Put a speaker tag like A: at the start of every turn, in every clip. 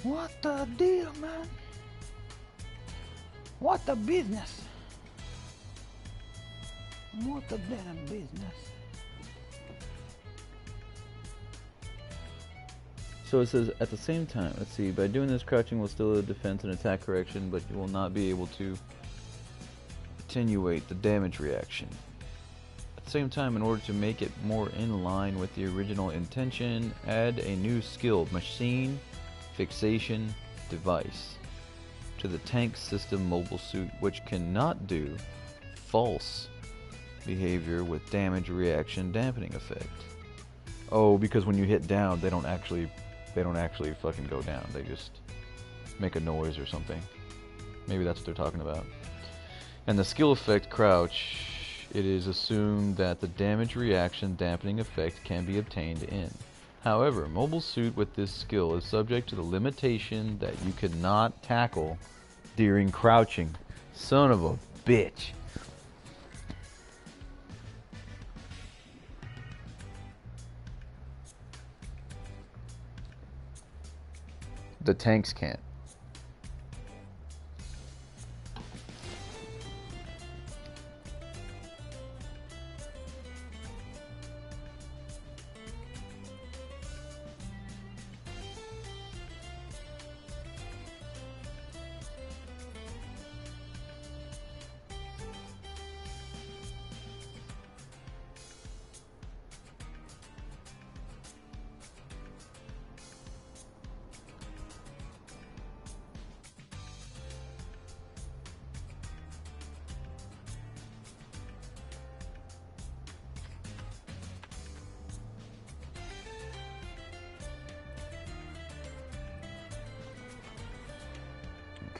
A: What the deal, man? What the business? What the damn business? So it says, at the same time, let's see, by doing this, crouching will still defense and attack correction, but you will not be able to attenuate the damage reaction. At the same time, in order to make it more in line with the original intention, add a new skill, Machine Fixation Device, to the tank system mobile suit, which cannot do false behavior with damage reaction dampening effect. Oh, because when you hit down, they don't actually fucking go down. They just make a noise or something. Maybe that's what they're talking about. And the skill effect crouch, it is assumed that the damage reaction dampening effect can be obtained in. However, mobile suit with this skill is subject to the limitation that you cannot tackle during crouching. Son of a bitch. The tanks can't.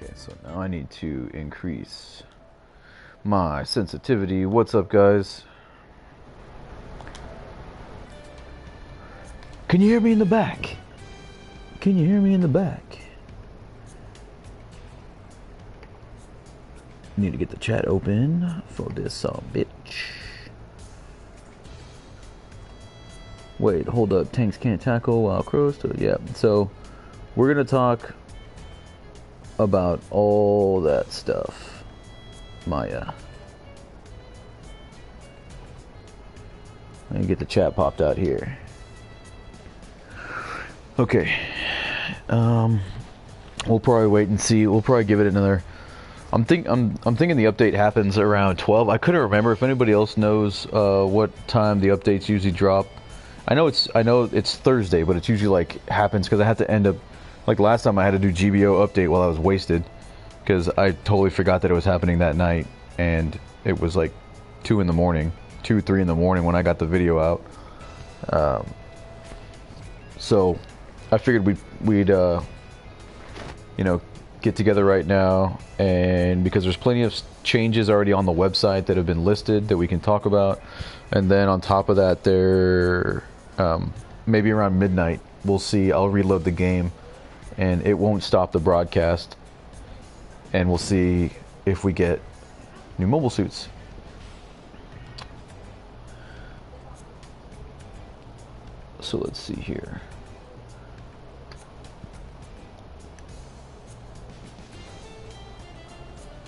A: Okay, so now I need to increase my sensitivity. What's up, guys? Can you hear me in the back? Can you hear me in the back? Need to get the chat open for this bitch. Wait, hold up. Tanks can't tackle while crows to... Yeah, so we're going to talk about all that stuff, Maya. Let me get the chat popped out here. Okay. We'll probably wait and see. We'll probably give it another. I'm thinking the update happens around 12. I couldn't remember if anybody else knows what time the updates usually drop. I know it's Thursday, but it's usually like happens because I have to end up. Like last time I had to do GBO update while I was wasted because I totally forgot that it was happening that night, and it was like 2 in the morning, 3 in the morning when I got the video out. So I figured we'd get together right now, and because there's plenty of changes already on the website that have been listed that we can talk about, and then on top of that, there maybe around midnight we'll see. I'll reload the game. And it won't stop the broadcast. And we'll see if we get new mobile suits. So let's see here.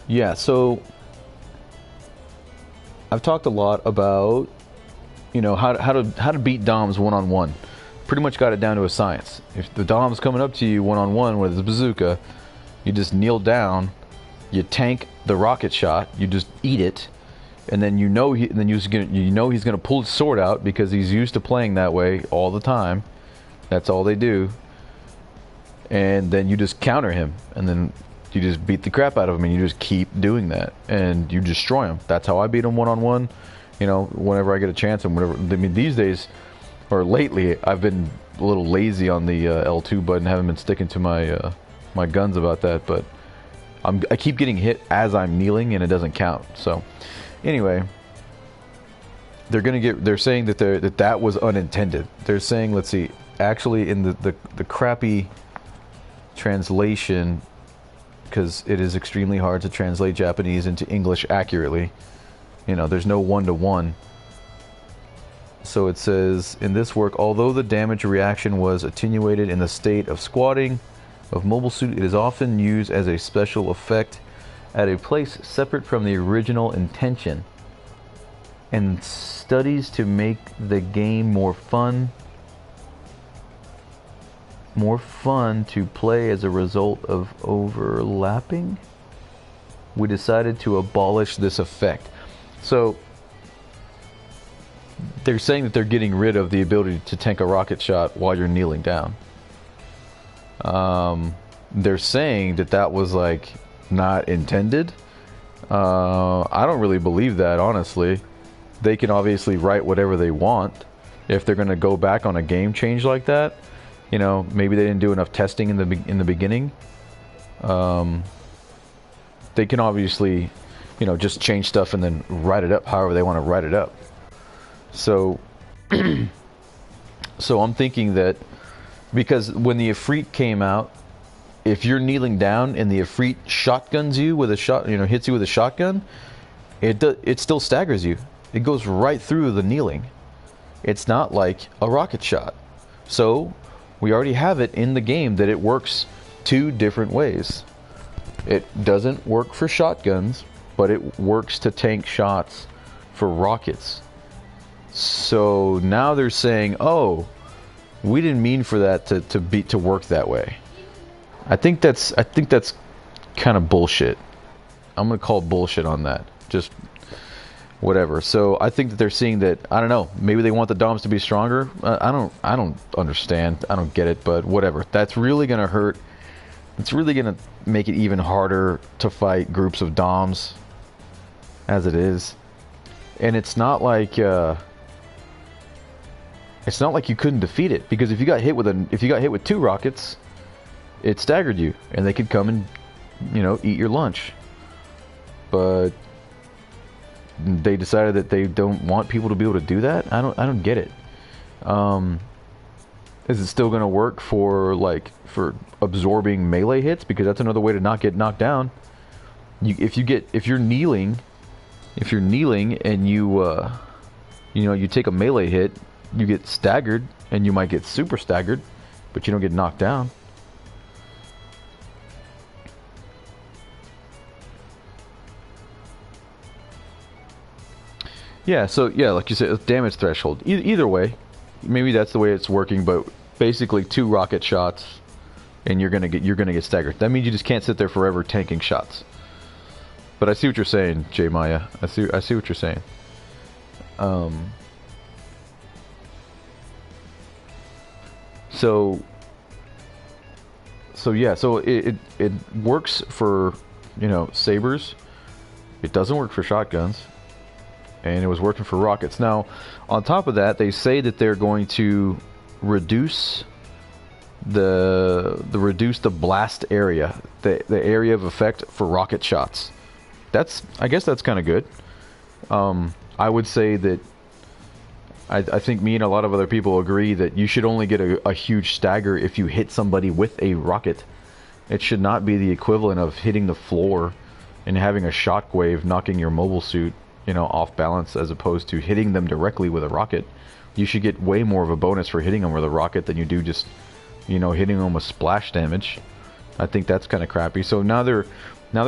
A: Yeah, so I've talked a lot about, how to beat DOMs one-on-one. Pretty much got it down to a science. If the Dom's coming up to you one-on-one with a bazooka, you just kneel down, you tank the rocket shot, you just eat it, and then he's gonna pull his sword out because he's used to playing that way all the time. That's all they do. And then you just counter him, and then you just beat the crap out of him, and you just keep doing that, and you destroy him. That's how I beat him one-on-one. Whenever I get a chance, and whatever. I mean, these days. Or lately, I've been a little lazy on the L2 button. Haven't been sticking to my my guns about that, but I keep getting hit as I'm kneeling, and it doesn't count. So, anyway, they're saying that that was unintended. They're saying, let's see, actually in the crappy translation, because it is extremely hard to translate Japanese into English accurately. There's no one-to-one. So it says, in this work, although the damage reaction was attenuated in the state of squatting, of mobile suit. It is often used as a special effect at a place separate from the original intention, and studies to make the game more fun to play as a result of overlapping. We decided to abolish this effect. So they're saying that they're getting rid of the ability to tank a rocket shot while you're kneeling down. They're saying that that was like not intended. I don't really believe that, honestly. They can obviously write whatever they want. If they're going to go back on a game change like that, you know, maybe they didn't do enough testing in the beginning. They can obviously, you know, just change stuff and then write it up however they want to write it up. So, so I'm thinking that because when the Ifrit came out, if you're kneeling down and the Ifrit shotguns you with a shot, you know, hits you with a shotgun, it still staggers you. It goes right through the kneeling. It's not like a rocket shot. So we already have it in the game that it works two different ways. It doesn't work for shotguns, but it works to tank shots for rockets. So now they're saying, oh, we didn't mean for that to work that way. I think that's kind of bullshit. I'm gonna call bullshit on that. Just whatever. So I think that they're seeing that, I don't know, maybe they want the DOMs to be stronger. I don't understand. I don't get it, but whatever. That's really gonna hurt. It's really gonna make it even harder to fight groups of DOMs as it is. And it's not like you couldn't defeat it, because if you got hit with two rockets, it staggered you and they could come and, you know, eat your lunch. But they decided that they don't want people to be able to do that. I don't get it. Is it still going to work for for absorbing melee hits? Because that's another way to not get knocked down. If you're kneeling and you take a melee hit, you get staggered, and you might get super staggered, but you don't get knocked down. Yeah, so yeah, like you said, damage threshold. Either way, maybe that's the way it's working, but basically 2 rocket shots, and you're gonna get staggered. That means you just can't sit there forever tanking shots. But I see what you're saying, J Maya. I see what you're saying. So yeah, so it works for, you know, sabers. It doesn't work for shotguns, and it was working for rockets. Now, on top of that, they say that they're going to reduce the blast area, the area of effect for rocket shots. I guess that's kind of good. I would say that I think me and a lot of other people agree that you should only get a huge stagger if you hit somebody with a rocket. It should not be the equivalent of hitting the floor and having a shockwave knocking your mobile suit, you know, off balance, as opposed to hitting them directly with a rocket. You should get way more of a bonus for hitting them with a rocket than you do just, you know, hitting them with splash damage. I think that's kind of crappy. So now they're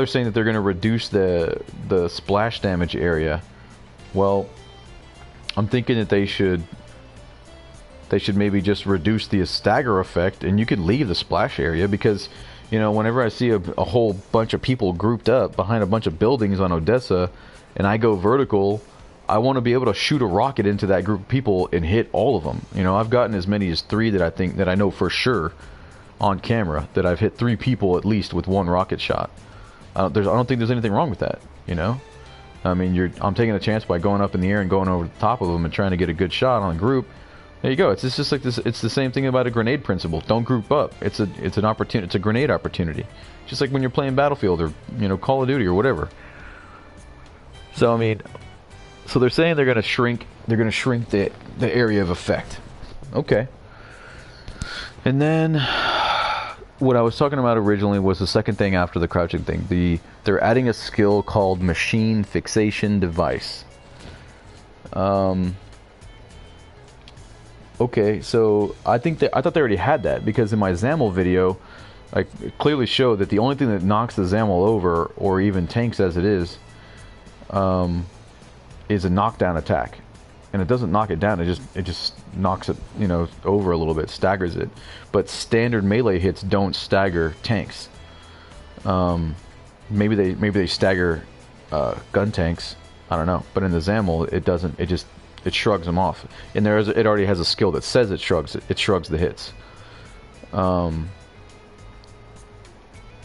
A: saying that they're going to reduce the splash damage area. Well, I'm thinking that they should maybe just reduce the stagger effect, and you could leave the splash area, because, you know, whenever I see a whole bunch of people grouped up behind a bunch of buildings on Odessa, and I go vertical, I want to be able to shoot a rocket into that group of people and hit all of them. You know, I've gotten as many as 3 that I know for sure on camera, that I've hit 3 people at least with 1 rocket shot. I don't think there's anything wrong with that, you know? I mean, I'm taking a chance by going up in the air and going over the top of them and trying to get a good shot on a group. There you go. It's just like this. It's the same thing about a grenade principle. Don't group up. It's an opportunity. It's a grenade opportunity. Just like when you're playing Battlefield or, you know, Call of Duty or whatever. So I mean, so they're saying they're going to shrink. They're going to shrink the area of effect. Okay. And then what I was talking about originally was the second thing after the crouching thing. They're adding a skill called machine fixation device. Okay, so I thought they already had that, because in my XAML video, like it clearly showed that the only thing that knocks the ZAML over, or even tanks as it is a knockdown attack. And it doesn't knock it down, it just knocks it, you know, over a little bit, staggers it. But standard melee hits don't stagger tanks. Maybe they stagger gun tanks, I don't know. But in the ZAML, it doesn't. It shrugs them off. And it already has a skill that says it shrugs the hits.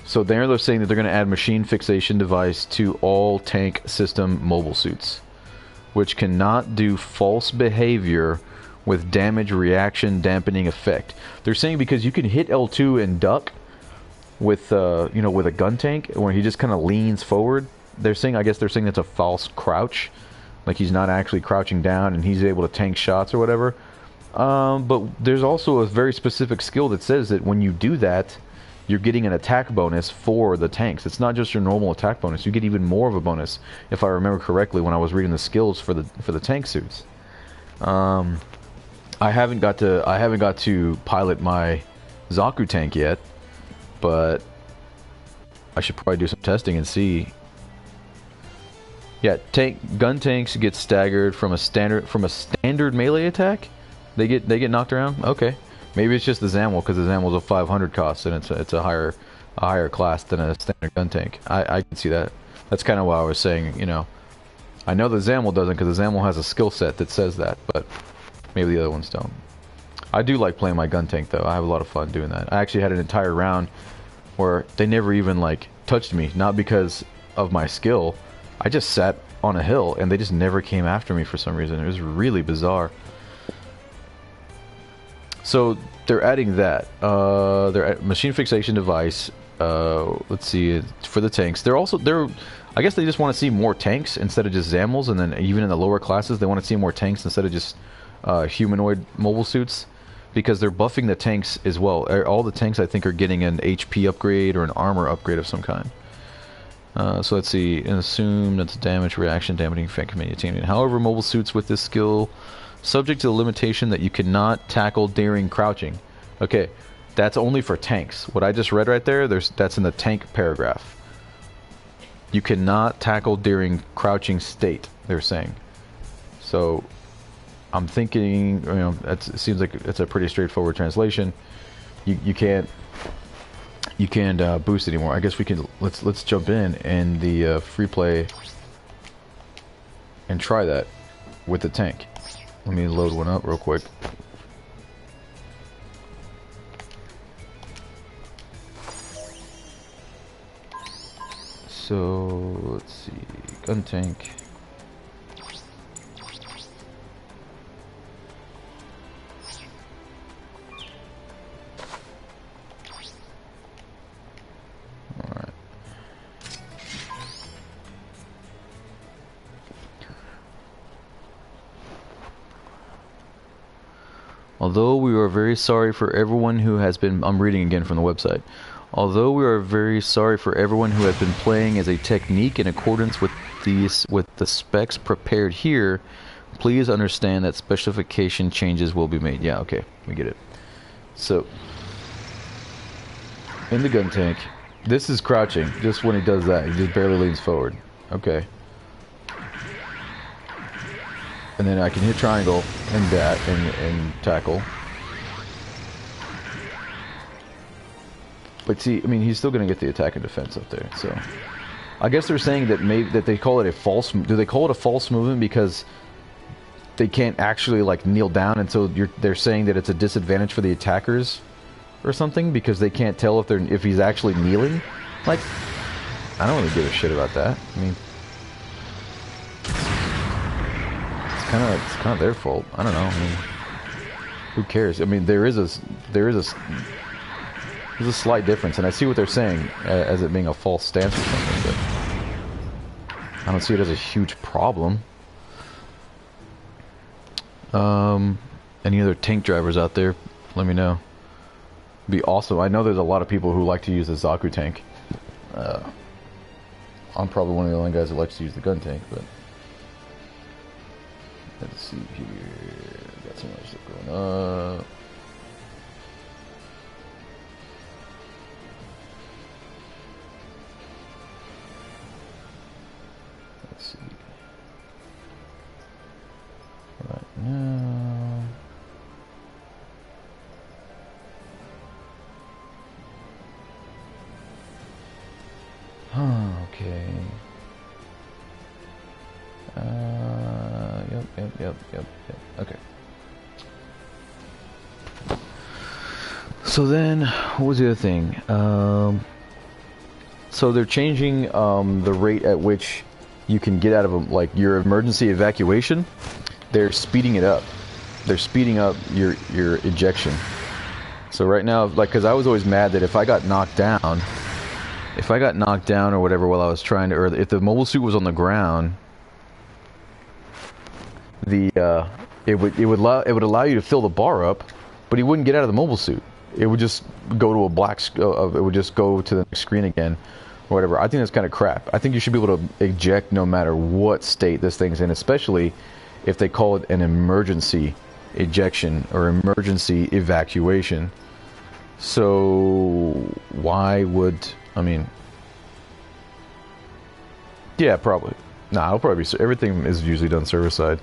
A: So they're saying that they're going to add machine fixation device to all tank system mobile suits, which cannot do false behavior with damage reaction dampening effect. They're saying because you can hit L2 and duck with you know, with a gun tank where he just kind of leans forward. I guess they're saying that's a false crouch, like he's not actually crouching down and he's able to tank shots or whatever. But there's also a very specific skill that says that when you do that, you're getting an attack bonus for the tanks. It's not just your normal attack bonus. You get even more of a bonus, if I remember correctly, when I was reading the skills for the tank suits. I haven't got to pilot my Zaku tank yet, but I should probably do some testing and see. Yeah, gun tanks get staggered from a standard melee attack. They get knocked around. Okay. Maybe it's just the ZAML, because the ZAML is a 500 cost and it's a higher class than a standard gun tank. I can see that. That's kind of why I was saying, you know, I know the ZAML doesn't, because the ZAML has a skill set that says that, but maybe the other ones don't. I do like playing my gun tank though. I have a lot of fun doing that. I actually had an entire round where they never even like touched me, not because of my skill. I just sat on a hill and they just never came after me for some reason. It was really bizarre. So they're adding that. They're machine fixation device. Let's see, for the tanks. I guess they just want to see more tanks instead of just ZAMLs, and then even in the lower classes, they want to see more tanks instead of just humanoid mobile suits, because they're buffing the tanks as well. All the tanks, I think, are getting an HP upgrade or an armor upgrade of some kind. So let's see, and assume that's damage reaction dampening effect community. However, mobile suits with this skill subject to the limitation that you cannot tackle during crouching. Okay, that's only for tanks. What I just read right there, that's in the tank paragraph. You cannot tackle during crouching state, they're saying. So I'm thinking, you know, it seems like it's a pretty straightforward translation. You can't boost anymore. I guess we can let's jump in the free play and try that with the tank. Let me load one up real quick. So let's see, gun tank. Alright. Although we are very sorry for everyone who has been... I'm reading again from the website. Although we are very sorry for everyone who has been playing as a technique in accordance with the specs prepared here, please understand that specification changes will be made. Yeah, okay, we get it. So, in the gun tank, this is crouching. Just when he does that, he just barely leans forward. Okay. And then I can hit triangle and and tackle. But see, I mean, he's still going to get the attack and defense up there. So, I guess they're saying that that they call it a false. Do they call it a false movement because they can't actually like kneel down, and so they're saying that it's a disadvantage for the attackers or something because they can't tell if he's actually kneeling? Like, I don't really give a shit about that. I mean, it's kind of their fault. I don't know. I mean, who cares? I mean, there's a slight difference, and I see what they're saying as it being a false stance or something, but I don't see it as a huge problem. Any other tank drivers out there? Let me know. It'd be awesome. I know there's a lot of people who like to use the Zaku tank. I'm probably one of the only guys that likes to use the gun tank, but let's see here. Got some other stuff going up. Yep. Okay. So then, what was the other thing? So they're changing the rate at which you can get out of like your emergency evacuation. They're speeding it up. They're speeding up your ejection. So right now, like, because I was always mad that if I got knocked down or whatever while I was trying to, or if the mobile suit was on the ground, it would allow you to fill the bar up, but he wouldn't get out of the mobile suit. It would just go to a black. It would just go to the next screen again, or whatever. I think that's kind of crap. I think you should be able to eject no matter what state this thing's in, especially if they call it an emergency ejection or emergency evacuation. So why would, I mean, yeah, probably. Nah, it'll probably be, everything is usually done server side.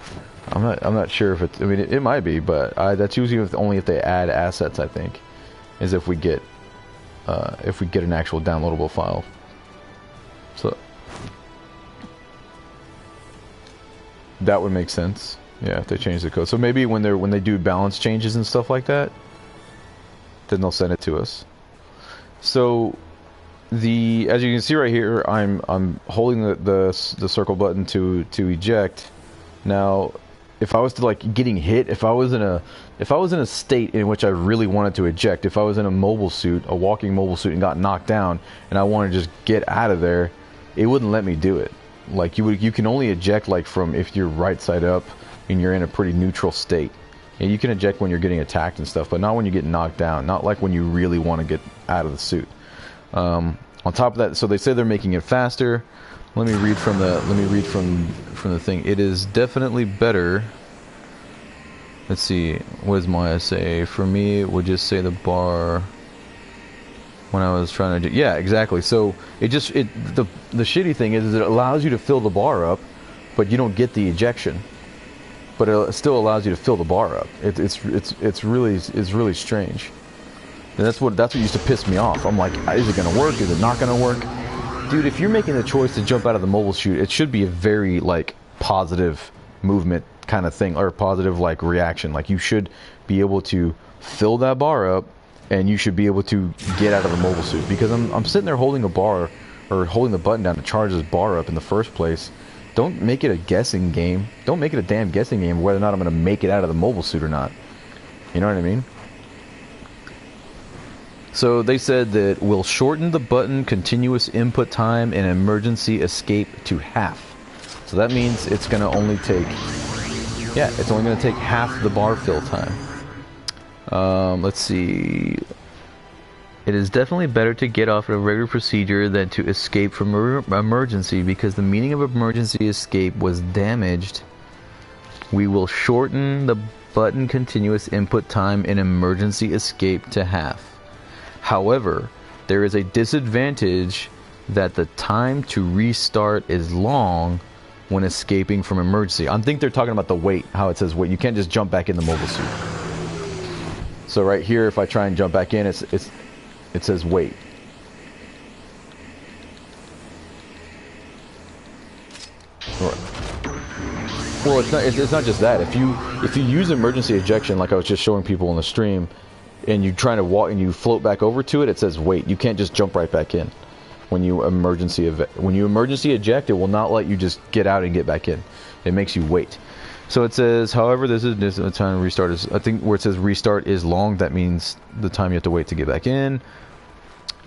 A: I'm not sure if it's, I mean, it might be, but that's usually only if they add assets, I think, is if we get an actual downloadable file. So that would make sense. Yeah, if they change the code. So maybe when they do balance changes and stuff like that, then they'll send it to us. So as you can see right here, I'm holding the circle button to eject. Now, if I was to like getting hit, if I was in a state in which I really wanted to eject, if I was in a mobile suit, a walking mobile suit, and got knocked down, and I wanted to just get out of there, it wouldn't let me do it. Like you can only eject like from if you're right side up and you're in a pretty neutral state. And you can eject when you're getting attacked and stuff, but not when you get knocked down. Not like when you really want to get out of the suit. On top of that, so they say they're making it faster. Let me read from the thing. It is definitely better. Let's see. What does Maya say? For me, it would just say the bar. When I was trying to do, yeah, exactly. So the shitty thing is it allows you to fill the bar up, but you don't get the ejection. But it still allows you to fill the bar up. It's really strange. And that's what used to piss me off. I'm like, is it gonna work? Is it not gonna work? Dude, if you're making the choice to jump out of the mobile chute, it should be a very like positive movement kind of thing, or positive like reaction. Like you should be able to fill that bar up, and you should be able to get out of the mobile suit. Because I'm sitting there holding a bar, or holding the button down to charge this bar up in the first place. Don't make it a guessing game. Don't make it a damn guessing game whether or not I'm going to make it out of the mobile suit or not. You know what I mean? So they said that we'll shorten the button continuous input time and emergency escape to half. So that means it's going to only take, yeah, it's only going to take half the bar fill time. Let's see. It is definitely better to get off a regular procedure than to escape from emergency, because the meaning of emergency escape was damaged. We will shorten the button continuous input time in emergency escape to half. However, there is a disadvantage that the time to restart is long when escaping from emergency. I think they're talking about the wait, how it says wait. You can't just jump back in the mobile suit. So right here, if I try and jump back in, it says wait. Well, it's not just that. If you use emergency ejection, like I was just showing people in the stream, and you're trying to walk and you float back over to it, it says wait. You can't just jump right back in. When you emergency eject, it will not let you just get out and get back in. It makes you wait. So it says, however, this is the time to restart is, I think where it says restart is long, that means the time you have to wait to get back in.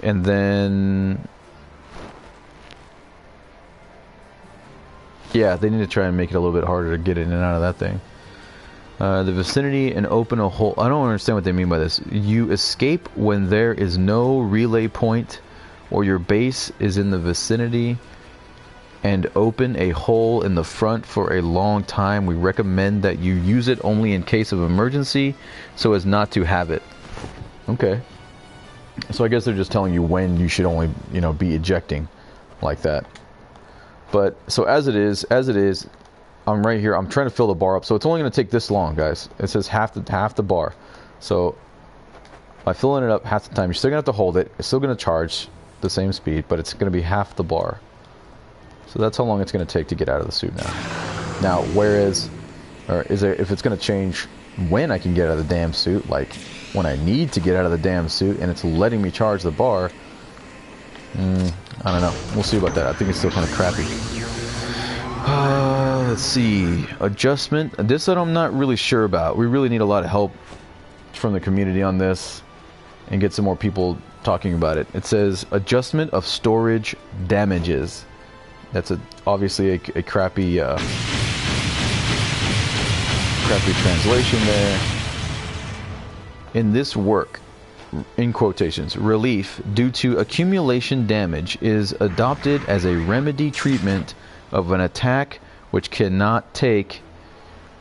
A: And then, yeah, they need to try and make it a little bit harder to get in and out of that thing. The vicinity and open a hole. I don't understand what they mean by this. You escape when there is no relay point or your base is in the vicinity, and open a hole in the front for a long time. We recommend that you use it only in case of emergency so as not to have it. Okay. So I guess they're just telling you when you should only, be ejecting like that. But so as it is, I'm right here. I'm trying to fill the bar up. So it's only going to take this long, guys. It says half the bar. So by filling it up half the time, you're still going to have to hold it. It's still going to charge the same speed, but it's going to be half the bar. So that's how long it's going to take to get out of the suit now. Now, whereas Or is there, if it's going to change when I can get out of the damn suit, like when I need to get out of the damn suit and it's letting me charge the bar. I don't know. We'll see about that. I think it's still kind of crappy. Let's see. Adjustment. This one I'm not really sure about. We really need a lot of help from the community on this and get some more people talking about it. It says adjustment of storage damages. That's obviously a crappy crappy translation there. In this work, in quotations, relief due to accumulation damage is adopted as a remedy treatment of an attack which cannot take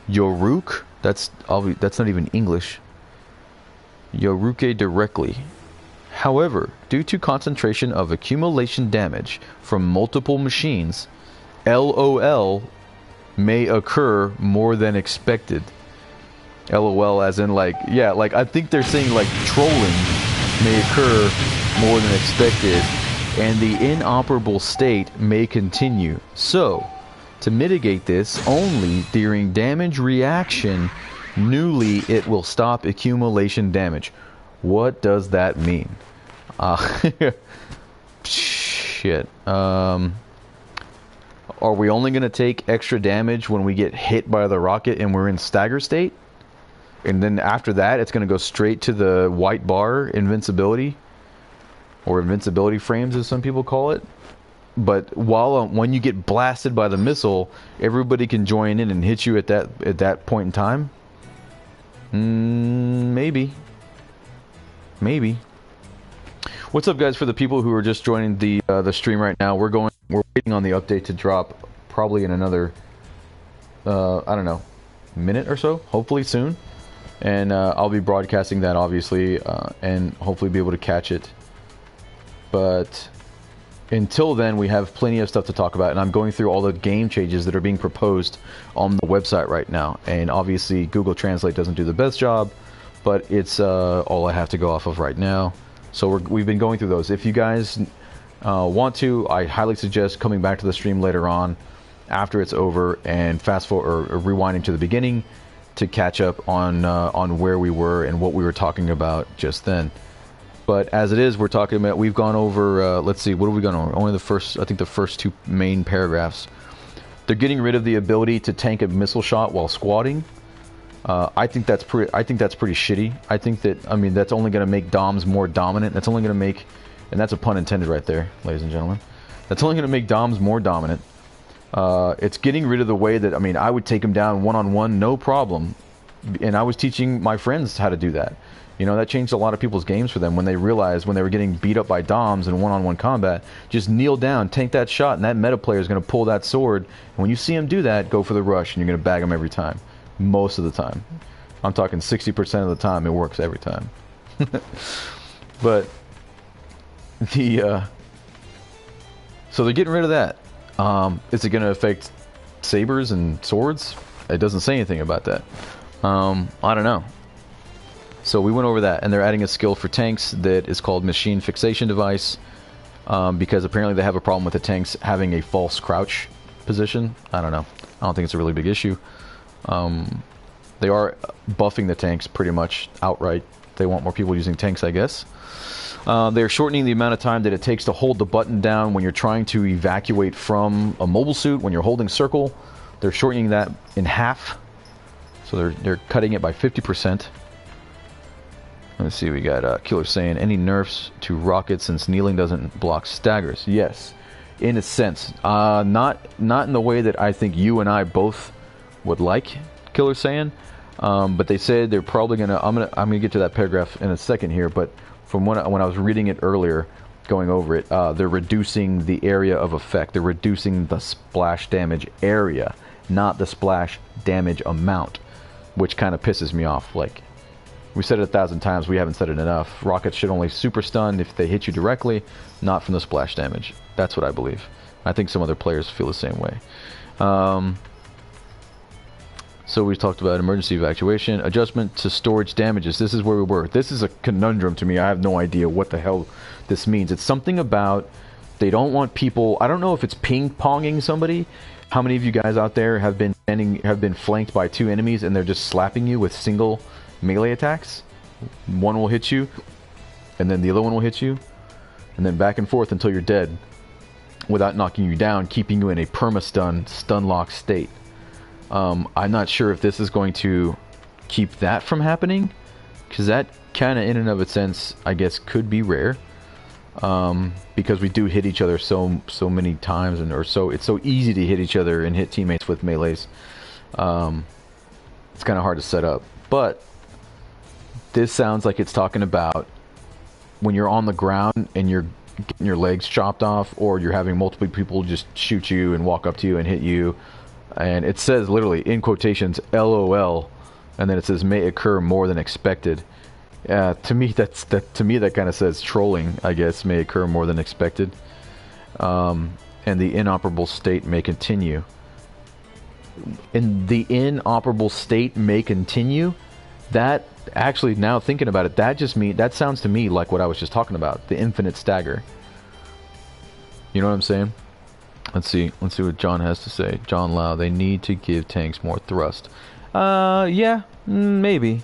A: Yoruk. That's not even English. Yoruke directly. However, due to concentration of accumulation damage from multiple machines, LOL may occur more than expected. LOL as in like, yeah, like I think they're saying like trolling may occur more than expected and the inoperable state may continue. So, to mitigate this, only during damage reaction newly it will stop accumulation damage. What does that mean? Shit. Are we only going to take extra damage when we get hit by the rocket and we're in stagger state? And then after that, it's going to go straight to the white bar invincibility, or invincibility frames, as some people call it. But when you get blasted by the missile, everybody can join in and hit you at that point in time. Maybe. What's up, guys? For the people who are just joining the stream right now, we're waiting on the update to drop probably in another I don't know, minute or so, hopefully soon. And I'll be broadcasting that, obviously, and hopefully be able to catch it. But until then, we have plenty of stuff to talk about, and I'm going through all the game changes that are being proposed on the website right now. And obviously, Google Translate doesn't do the best job, but it's all I have to go off of right now. So we've been going through those. If you guys want to, I highly suggest coming back to the stream later on, after it's over, and fast forward or rewinding to the beginning to catch up on where we were and what we were talking about just then. But as it is, we're talking about, we've gone over, let's see, what have we gone over? Only the first, I think the first two main paragraphs. They're getting rid of the ability to tank a missile shot while squatting. I think that's pretty shitty. I think that, I mean, that's only going to make DOMs more dominant. That's only going to make, and that's a pun intended right there, ladies and gentlemen. That's only going to make DOMs more dominant. It's getting rid of the way that, I mean, I would take them down one-on-one, no problem. And I was teaching my friends how to do that. You know, that changed a lot of people's games for them when they realized when they were getting beat up by DOMs in one-on-one combat, just kneel down, tank that shot, and that meta player is going to pull that sword. And when you see him do that, go for the rush, and you're going to bag him every time. Most of the time. I'm talking 60% of the time, it works every time. But the so they're getting rid of that. Is it going to affect sabers and swords? It doesn't say anything about that. I don't know. So we went over that, and they're adding a skill for tanks that is called Machine Fixation Device, because apparently they have a problem with the tanks having a false crouch position. I don't know. I don't think it's a really big issue. They are buffing the tanks pretty much outright. They want more people using tanks, I guess. They're shortening the amount of time that it takes to hold the button down when you're trying to evacuate from a mobile suit, when you're holding circle. They're shortening that in half. So they're cutting it by 50%. Let's see, we got Killer saying, any nerfs to rockets since kneeling doesn't block staggers? Yes, in a sense. Not in the way that I think you and I both would like, Killer saying. But they said they're probably gonna. I'm gonna get to that paragraph in a second here. But from when I was reading it earlier, going over it, they're reducing the area of effect. They're reducing the splash damage area, not the splash damage amount, which kind of pisses me off. Like, we said it 1,000 times, we haven't said it enough. Rockets should only super stun if they hit you directly, not from the splash damage. That's what I believe. I think some other players feel the same way. So we talked about emergency evacuation, adjustment to storage damages. This is where we were. This is a conundrum to me. I have no idea what the hell this means. It's something about they don't want people, I don't know if it's ping-ponging somebody, How many of you guys out there have been flanked by 2 enemies and they're just slapping you with single melee attacks? One will hit you, and then the other one will hit you, and then back and forth until you're dead, without knocking you down, keeping you in a stun lock state. I'm not sure if this is going to keep that from happening, because that kind of in and of itself, I guess, could be rare. Because we do hit each other so many times, it's so easy to hit each other and hit teammates with melees. It's kind of hard to set up. But this sounds like it's talking about when you're on the ground and you're getting your legs chopped off, or you're having multiple people just shoot you and walk up to you and hit you. And it says literally in quotations LOL, and then it says may occur more than expected. To me that kind of says trolling, I guess. May occur more than expected. And the inoperable state may continue. And the inoperable state may continue. That actually, now thinking about it, that sounds to me like what I was just talking about, the infinite stagger. You know what I'm saying? Let's see what John has to say. John Lau, they need to give tanks more thrust. Yeah, maybe.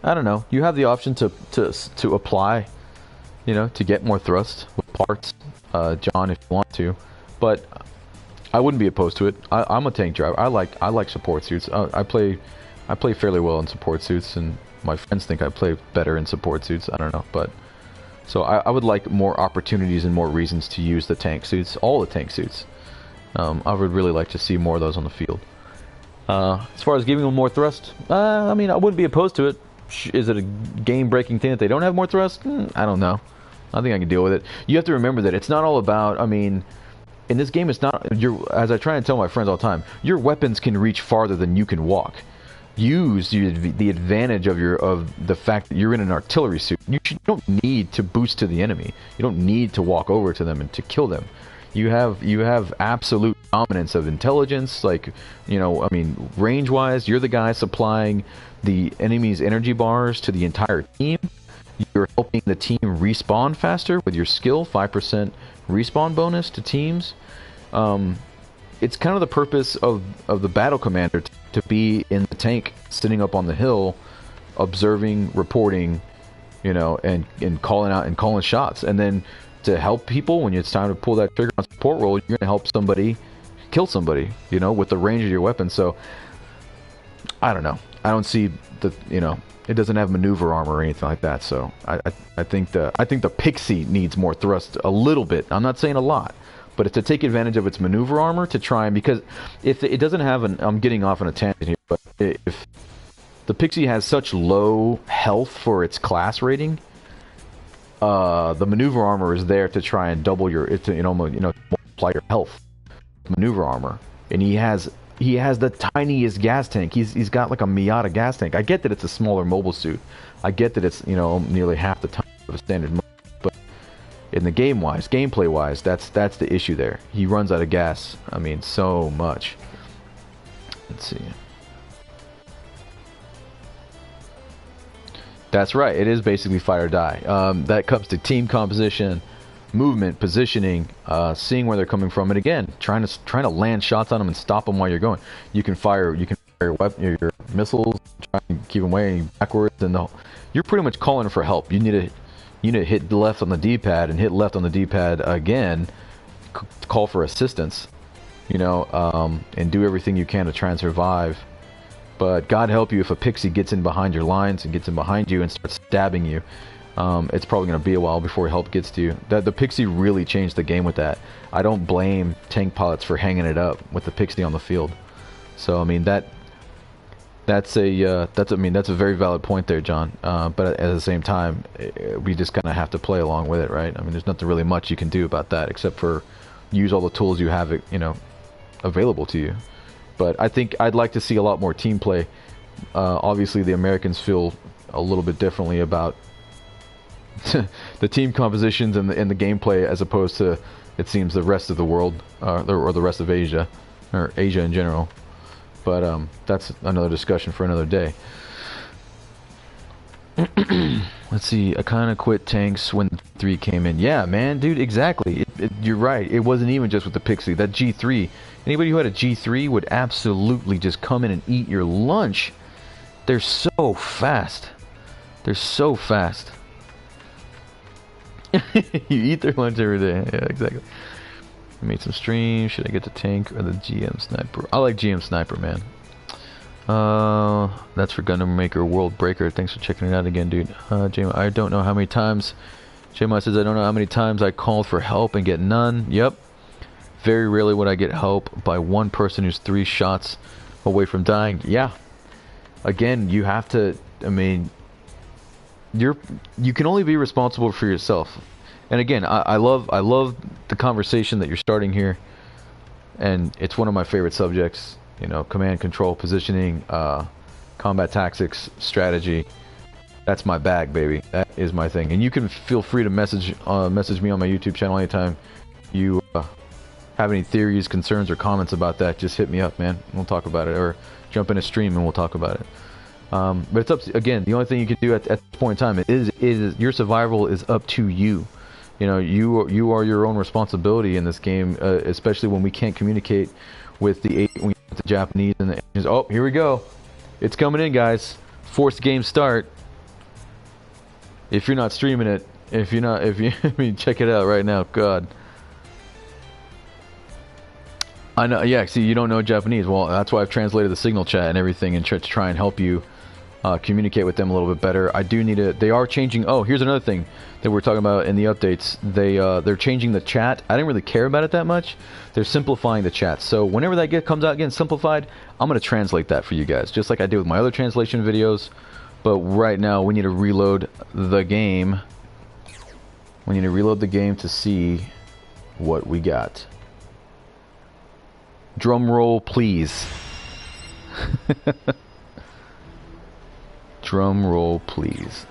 A: I don't know. You have the option to apply, you know, to get more thrust with parts, John, if you want to. But I wouldn't be opposed to it. I'm a tank driver. I like support suits. I play fairly well in support suits, and my friends think I play better in support suits. I don't know, but so I would like more opportunities and more reasons to use the tank suits, all the tank suits. I would really like to see more of those on the field. As far as giving them more thrust, I mean, I wouldn't be opposed to it. Is it a game-breaking thing that they don't have more thrust? I don't know. I think I can deal with it. You have to remember that it's not all about, I mean, in this game it's not, as I try and tell my friends all the time, your weapons can reach farther than you can walk. Use the advantage of the fact that you're in an artillery suit. You don't need to boost to the enemy. You don't need to walk over to them and to kill them. You have absolute dominance of intelligence, like, you know, I mean, range-wise, you're the guy supplying the enemy's energy bars to the entire team. You're helping the team respawn faster with your skill, 5% respawn bonus to teams. It's kind of the purpose of the battle commander to be in the tank, sitting up on the hill, observing, reporting, you know, and calling out and calling shots, and then to help people when it's time to pull that trigger on support roll. You're going to help somebody kill somebody, you know, with the range of your weapon. So I don't know. I don't see the, you know, it doesn't have maneuver armor or anything like that. So I think the Pixie needs more thrust a little bit. I'm not saying a lot, but it's to take advantage of its maneuver armor to try and, because if it doesn't have an, I'm getting off on a tangent here, but if the Pixie has such low health for its class rating, the maneuver armor is there to try and double your, multiply your health. Maneuver armor, and he has the tiniest gas tank. He's got like a Miata gas tank. I get that it's a smaller mobile suit. I get that it's, you know, nearly half the time of a standard mobile, but in the gameplay wise, that's the issue there. He runs out of gas. I mean, so much. Let's see. That's right. It is basically fight or die. That comes to team composition, movement, positioning, seeing where they're coming from, and again, trying to land shots on them and stop them while you're going. You can fire your missiles, try and keep them way backwards, and you're pretty much calling for help. You need to hit left on the D-pad and hit left on the D-pad again, call for assistance, you know, and do everything you can to try and survive. But God help you if a Pixie gets in behind your lines and gets in behind you and starts stabbing you. It's probably going to be a while before help gets to you. The Pixie really changed the game with that. I don't blame tank pilots for hanging it up with the Pixie on the field. So I mean that's a very valid point there, John. But at the same time, we just kind of have to play along with it, right? I mean, there's nothing really much you can do about that except for use all the tools you have, you know, available to you. But I think I'd like to see a lot more team play. Obviously, the Americans feel a little bit differently about the team compositions and the gameplay, as opposed to, it seems, the rest of the world, or the rest of Asia, or Asia in general. But that's another discussion for another day. Let's see. I kind of quit tanks when 3 came in. Yeah, man, dude, exactly. you're right. It wasn't even just with the Pixie. That G3. Anybody who had a G3 would absolutely just come in and eat your lunch. They're so fast. They're so fast. You eat their lunch every day. Yeah, exactly. I made some streams. Should I get the tank or the GM sniper? I like GM sniper, man. That's for Gundam Maker World Breaker. Thanks for checking it out again, dude. I don't know how many times. Jma says, I don't know how many times I called for help and get none. Yep. Very rarely would I get help by one person who's 3 shots away from dying. Yeah. Again, you have to, I mean, you can only be responsible for yourself. And again, I love the conversation that you're starting here. And it's one of my favorite subjects. You know, command, control, positioning, combat tactics, strategy. That's my bag, baby. That is my thing. And you can feel free to message me on my YouTube channel anytime you have any theories, concerns, or comments about that. Just hit me up, man. We'll talk about it. Or jump in a stream and we'll talk about it. But it's up to, again, the only thing you can do at this point in time is your survival is up to you. You know, you are your own responsibility in this game, especially when we can't communicate with the Japanese and the Asians. Oh, here we go. It's coming in, guys. Forced game start. If you're not streaming it, I mean, check it out right now. God. I know, yeah, see, you don't know Japanese. Well, that's why I've translated the signal chat and everything and to try and help you communicate with them a little bit better. I do need to, they are changing, oh, here's another thing that we're talking about in the updates. They're changing the chat. I didn't really care about it that much. They're simplifying the chat. So whenever that comes out again simplified, I'm going to translate that for you guys, just like I did with my other translation videos. But right now, we need to reload the game. We need to reload the game to see what we got. Drum roll, please. Drum roll, please.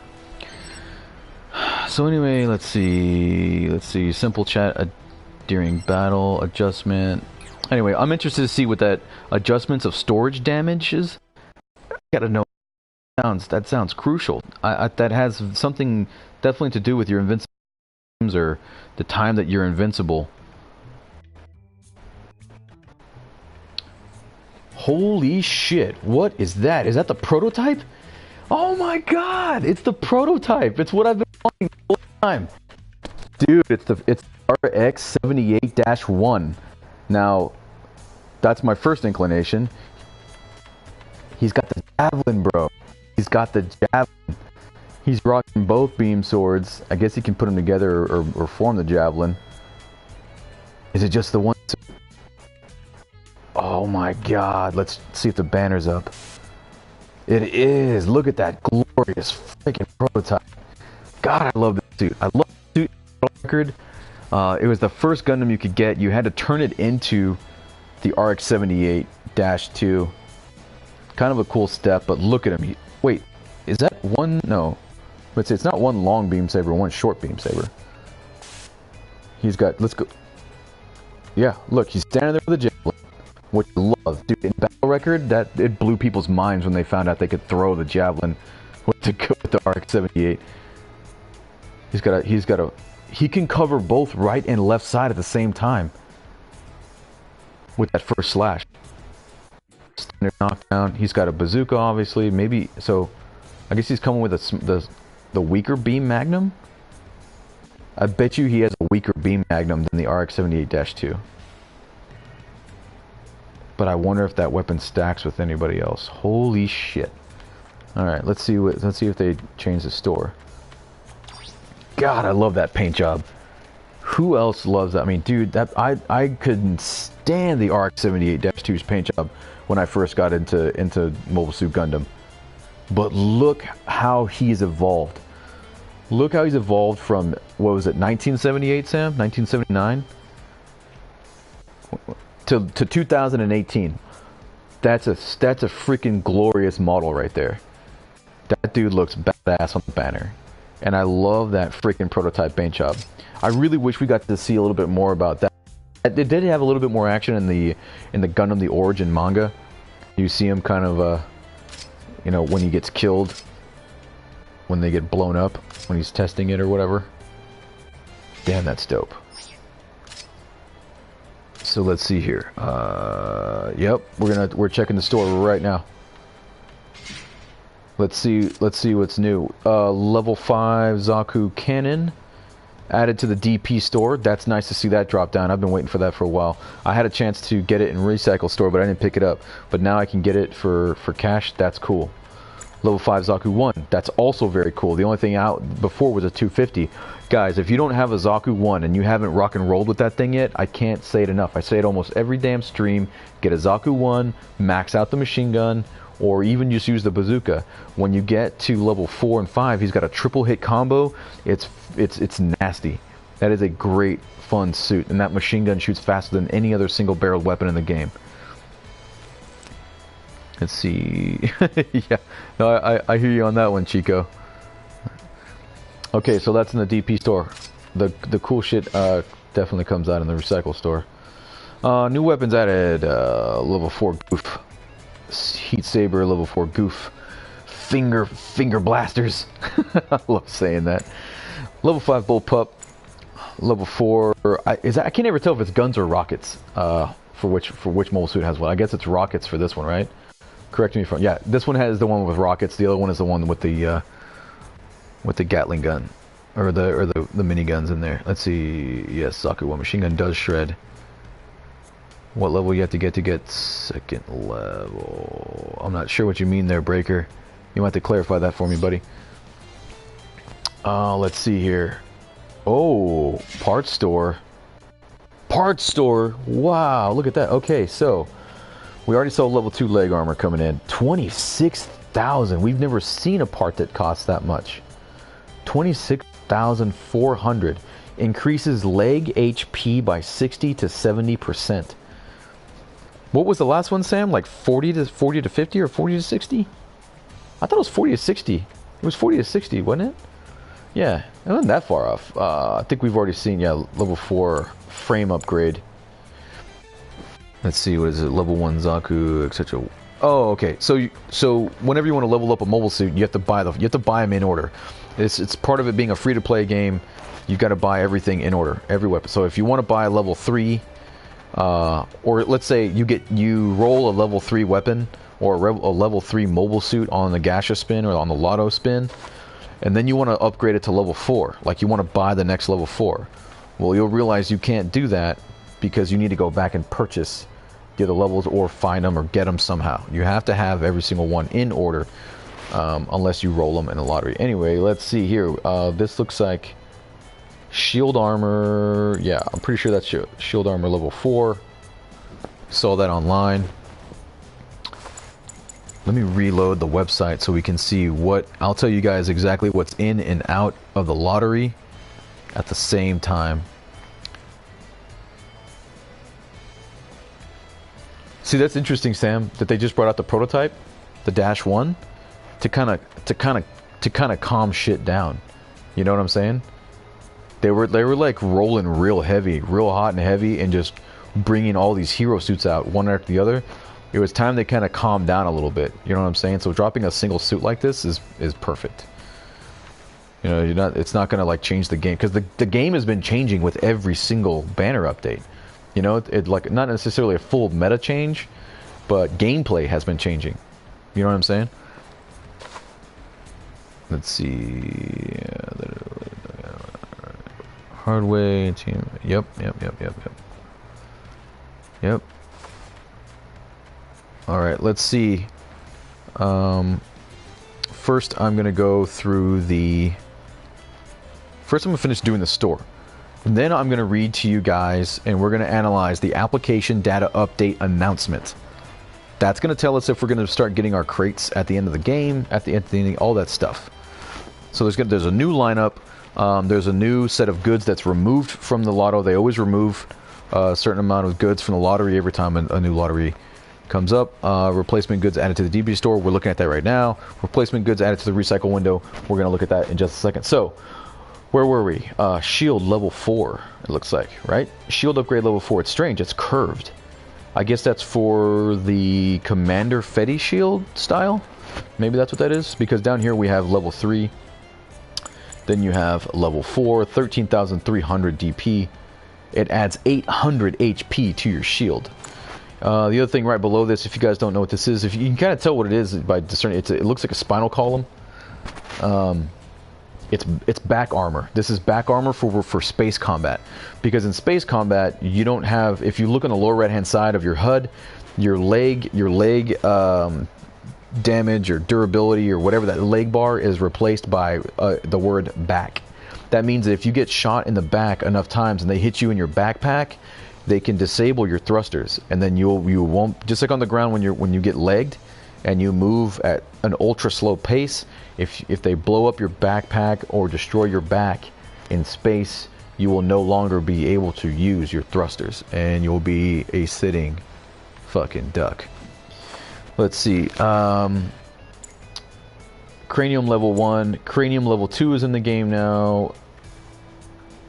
A: So anyway, let's see. Simple chat during battle adjustment. Anyway, I'm interested to see what that adjustments of storage damage is. I gotta know. That sounds crucial. That has something definitely to do with your invincible or the time that you're invincible. Holy shit! What is that? Is that the prototype? Oh my god! It's the prototype. It's what I've been wanting the whole time, dude. It's RX78-1. Now, that's my first inclination. He's got the javelin, bro. He's got the javelin. He's rocking both beam swords. I guess he can put them together or form the javelin. Is it just the one? Oh my god. Let's see if the banner's up. It is. Look at that glorious freaking prototype. God, I love this suit. I love the suit record. It was the first Gundam you could get. You had to turn it into the RX78-2. Kind of a cool step, but look at him. Wait, is that one? No. Let's see, it's not one long beam saber, one short beam saber. He's got, let's go. Yeah, look, he's standing there with a javelin, which I love. Dude, in Battle Record, it blew people's minds when they found out they could throw the javelin with the RX78. He can cover both right and left side at the same time with that first slash. Standard knockdown. He's got a bazooka, obviously. Maybe so. I guess he's coming with the weaker beam magnum. I bet you he has a weaker beam magnum than the RX78-2. But I wonder if that weapon stacks with anybody else. Holy shit! All right, let's see if they change the store. God, I love that paint job. Who else loves that? I mean, dude, I couldn't stand the RX78-2's paint job when I first got into Mobile Suit Gundam. But look how he's evolved. Look how he's evolved from, what was it, 1978, Sam? 1979? To 2018. That's a freaking glorious model right there. That dude looks badass on the banner. And I love that freaking prototype paint job. I really wish we got to see a little bit more about that. It did have a little bit more action in the Gundam the Origin manga. You see him kind of, you know, when he gets killed, when they get blown up, when he's testing it or whatever. Damn, that's dope. So let's see here. Yep, we're checking the store right now. Let's see what's new. Level 5 Zaku cannon added to the DP store. That's nice to see that drop down. I've been waiting for that for a while. I had a chance to get it in recycle store, but I didn't pick it up. But now I can get it for cash. That's cool. Level 5 Zaku 1. That's also very cool. The only thing out before was a 250. Guys, if you don't have a Zaku 1 and you haven't rock and rolled with that thing yet, I can't say it enough. I say it almost every damn stream. Get a Zaku 1, max out the machine gun, or even just use the bazooka. When you get to level 4 and 5, he's got a triple hit combo. It's nasty. That is a great fun suit, and that machine gun shoots faster than any other single barreled weapon in the game. Let's see. Yeah, no, I hear you on that one, Chico. Okay, so that's in the DP store. The cool shit definitely comes out in the recycle store. New weapons added. Level 4 goof. Heat saber, level 4 goof. Finger blasters. I love saying that. Level 5 bullpup. Level 4. I can't ever tell if it's guns or rockets. For which mobile suit has what. I guess it's rockets for this one, right? Correct me if I'm... Yeah, this one has the one with rockets. The other one is the one with the Gatling gun, or the miniguns in there. Let's see. Yes, Zaku 1 machine gun does shred. What level you have to get second level? I'm not sure what you mean there, Breaker. You might have to clarify that for me, buddy. Let's see here. Oh, parts store. Parts store. Wow, look at that. Okay, so we already saw level 2 leg armor coming in. 26,000. We've never seen a part that costs that much. 26,400. Increases leg HP by 60 to 70%. What was the last one, Sam? Like 40 to 50 or 40 to 60? I thought it was 40 to 60. It was 40 to 60, wasn't it? Yeah, it wasn't that far off. I think we've already seen, yeah, level 4 frame upgrade. Let's see, what is it? Level 1 Zaku, etc. Oh, okay. So whenever you want to level up a mobile suit, you have to buy them in order. It's part of it being a free-to-play game. You've got to buy everything in order, every weapon. So if you want to buy a level 3, or let's say you roll a level 3 weapon or a level 3 mobile suit on the gacha spin or on the lotto spin, and then you want to upgrade it to level 4, like you want to buy the next level 4. Well, you'll realize you can't do that because you need to go back and purchase the other levels or find them or get them somehow. You have to have every single one in order, unless you roll them in a lottery. Anyway, let's see here. This looks like shield armor. Yeah, I'm pretty sure that's shield armor level 4. Saw that online. Let me reload the website so we can see what... I'll tell you guys exactly what's in and out of the lottery at the same time. See, that's interesting, Sam, that they just brought out the prototype, the -1, to kind of calm shit down. You know what I'm saying? They were like rolling real heavy, real hot and heavy, and just bringing all these hero suits out one after the other. It was time they kind of calmed down a little bit. You know what I'm saying? So dropping a single suit like this is perfect. You know, it's not gonna like change the game, because the game has been changing with every single banner update. You know, it like not necessarily a full meta change, but gameplay has been changing. You know what I'm saying? Let's see. Hardway team. Yep. All right, let's see. First, I'm gonna go through the. First, I'm gonna finish doing the store. And then I'm going to read to you guys, and we're going to analyze the application data update announcement. That's going to tell us if we're going to start getting our crates at the end of the game, at the end, all that stuff. So there's a new lineup. There's a new set of goods that's removed from the lotto. They always remove a certain amount of goods from the lottery every time a new lottery comes up. Replacement goods added to the DB store. We're looking at that right now. Replacement goods added to the recycle window. We're going to look at that in just a second. So, where were we? Shield level 4, it looks like, right? Shield upgrade level 4. It's strange, it's curved. I guess that's for the Commander Fetty shield style? Maybe that's what that is? Because down here we have level 3. Then you have level 4, 13,300 DP. it adds 800 HP to your shield. The other thing right below this, if you guys don't know what this is, if you can kind of tell what it is by discerning, it looks like a spinal column. It's back armor. This is back armor for space combat, because in space combat you don't have. If you look on the lower right hand side of your HUD, your leg damage or durability or whatever, that leg bar is replaced by the word back. That means that if you get shot in the back enough times and they hit you in your backpack, they can disable your thrusters, and then you won't, just like on the ground when you get legged and you move at an ultra slow pace. If they blow up your backpack or destroy your back in space, you will no longer be able to use your thrusters, and you'll be a sitting fucking duck. Let's see. Cranium level 1, cranium level 2 is in the game now.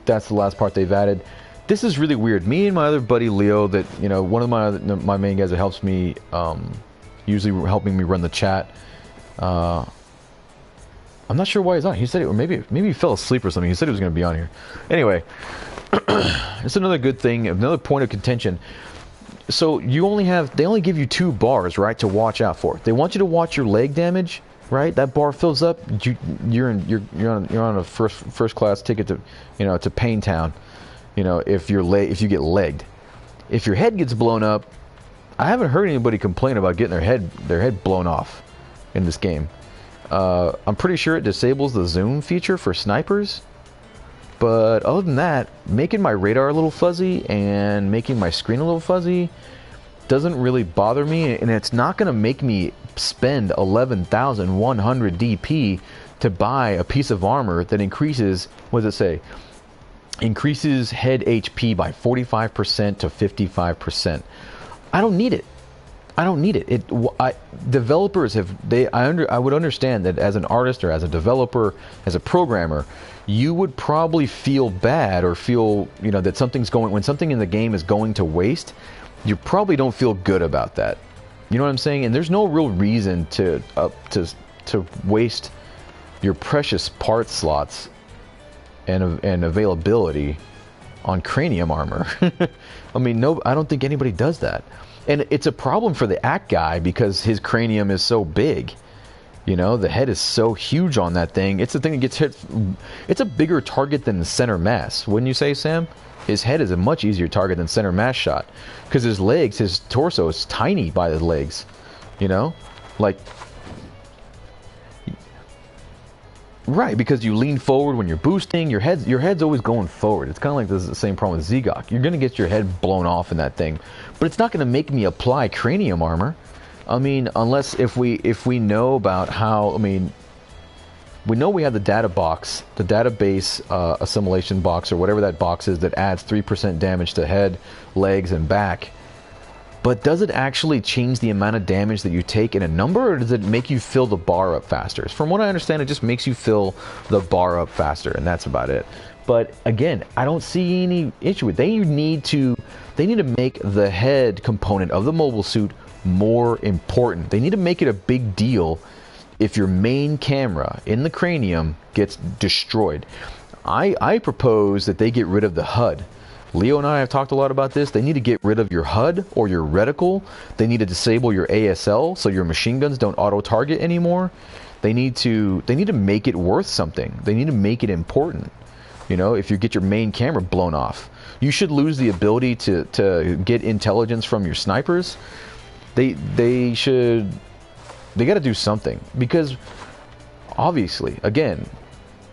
A: That's the last part they've added. This is really weird. Me and my other buddy Leo, that, you know, one of my main guys that helps me, usually helping me run the chat. I'm not sure why he's on. He said it, or maybe he fell asleep or something. He said he was going to be on here. Anyway, it's another good thing, another point of contention. So they only give you 2 bars, right, to watch out for. They want you to watch your leg damage, right? That bar fills up. You're on a first class ticket to, you know, to Pain Town. You know, if you get legged. If your head gets blown up, I haven't heard anybody complain about getting their head blown off in this game. I'm pretty sure it disables the zoom feature for snipers, but other than that, making my radar a little fuzzy and making my screen a little fuzzy doesn't really bother me, and it's not going to make me spend 11,100 DP to buy a piece of armor that increases, what does it say? Increases head HP by 45% to 55%. I don't need it. I don't need it. Developers have, I would understand that as an artist or as a developer, as a programmer, you would probably feel bad or feel, you know, that when something in the game is going to waste, you probably don't feel good about that. You know what I'm saying? And there's no real reason to waste your precious part slots and availability on cranium armor. I mean, I don't think anybody does that. And it's a problem for the act guy because his cranium is so big. You know, the head is so huge on that thing. It's the thing that gets hit. It's a bigger target than the center mass. Wouldn't you say, Sam? His head is a much easier target than center mass shot. Because his legs, his torso is tiny by his legs. You know? Like... Right, because you lean forward when you're boosting, your head's always going forward. It's kind of like the same problem with ZGOG. You're going to get your head blown off in that thing, but it's not going to make me apply cranium armor. I mean, unless if we know about how, I mean, we know we have the data box, the database assimilation box, or whatever that box is that adds 3% damage to head, legs, and back. But does it actually change the amount of damage that you take in a number, or does it make you fill the bar up faster? From what I understand, it just makes you fill the bar up faster, and that's about it. But again, I don't see any issue with it. They need to make the head component of the mobile suit more important. They need to make it a big deal if your main camera in the cranium gets destroyed. I propose that they get rid of the HUD. Leo and I have talked a lot about this. They need to get rid of your HUD or your reticle. They need to disable your ASL so your machine guns don't auto-target anymore. They need to make it worth something. They need to make it important. You know, if you get your main camera blown off, you should lose the ability to get intelligence from your snipers. They got to do something, because obviously, again,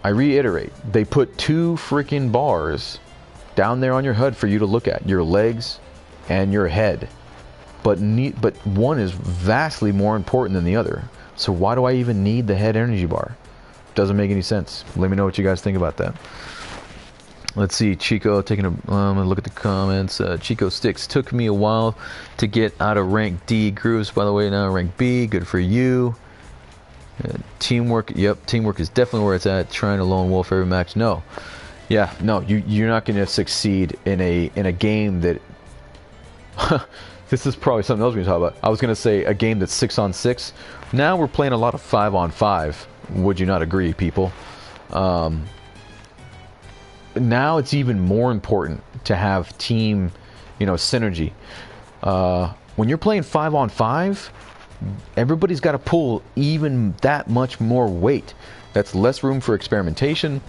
A: I reiterate, they put 2 freaking bars down there on your HUD for you to look at, your legs and your head, but one is vastly more important than the other. So why do I even need the head energy bar? Doesn't make any sense. Let me know what you guys think about that. Let's see, Chico taking a look at the comments. Chico Sticks, took me a while to get out of rank D. Grooves, by the way, now rank B. Good for you. Teamwork, yep, teamwork is definitely where it's at. Trying to lone wolf every match, no. Yeah, no, you're not going to succeed in a game that... This is probably something else we can talk about. I was going to say a game that's 6-on-6. Now we're playing a lot of 5-on-5. Would you not agree, people? now it's even more important to have team, synergy. When you're playing 5-on-5, everybody's got to pull even that much more weight. That's less room for experimentation,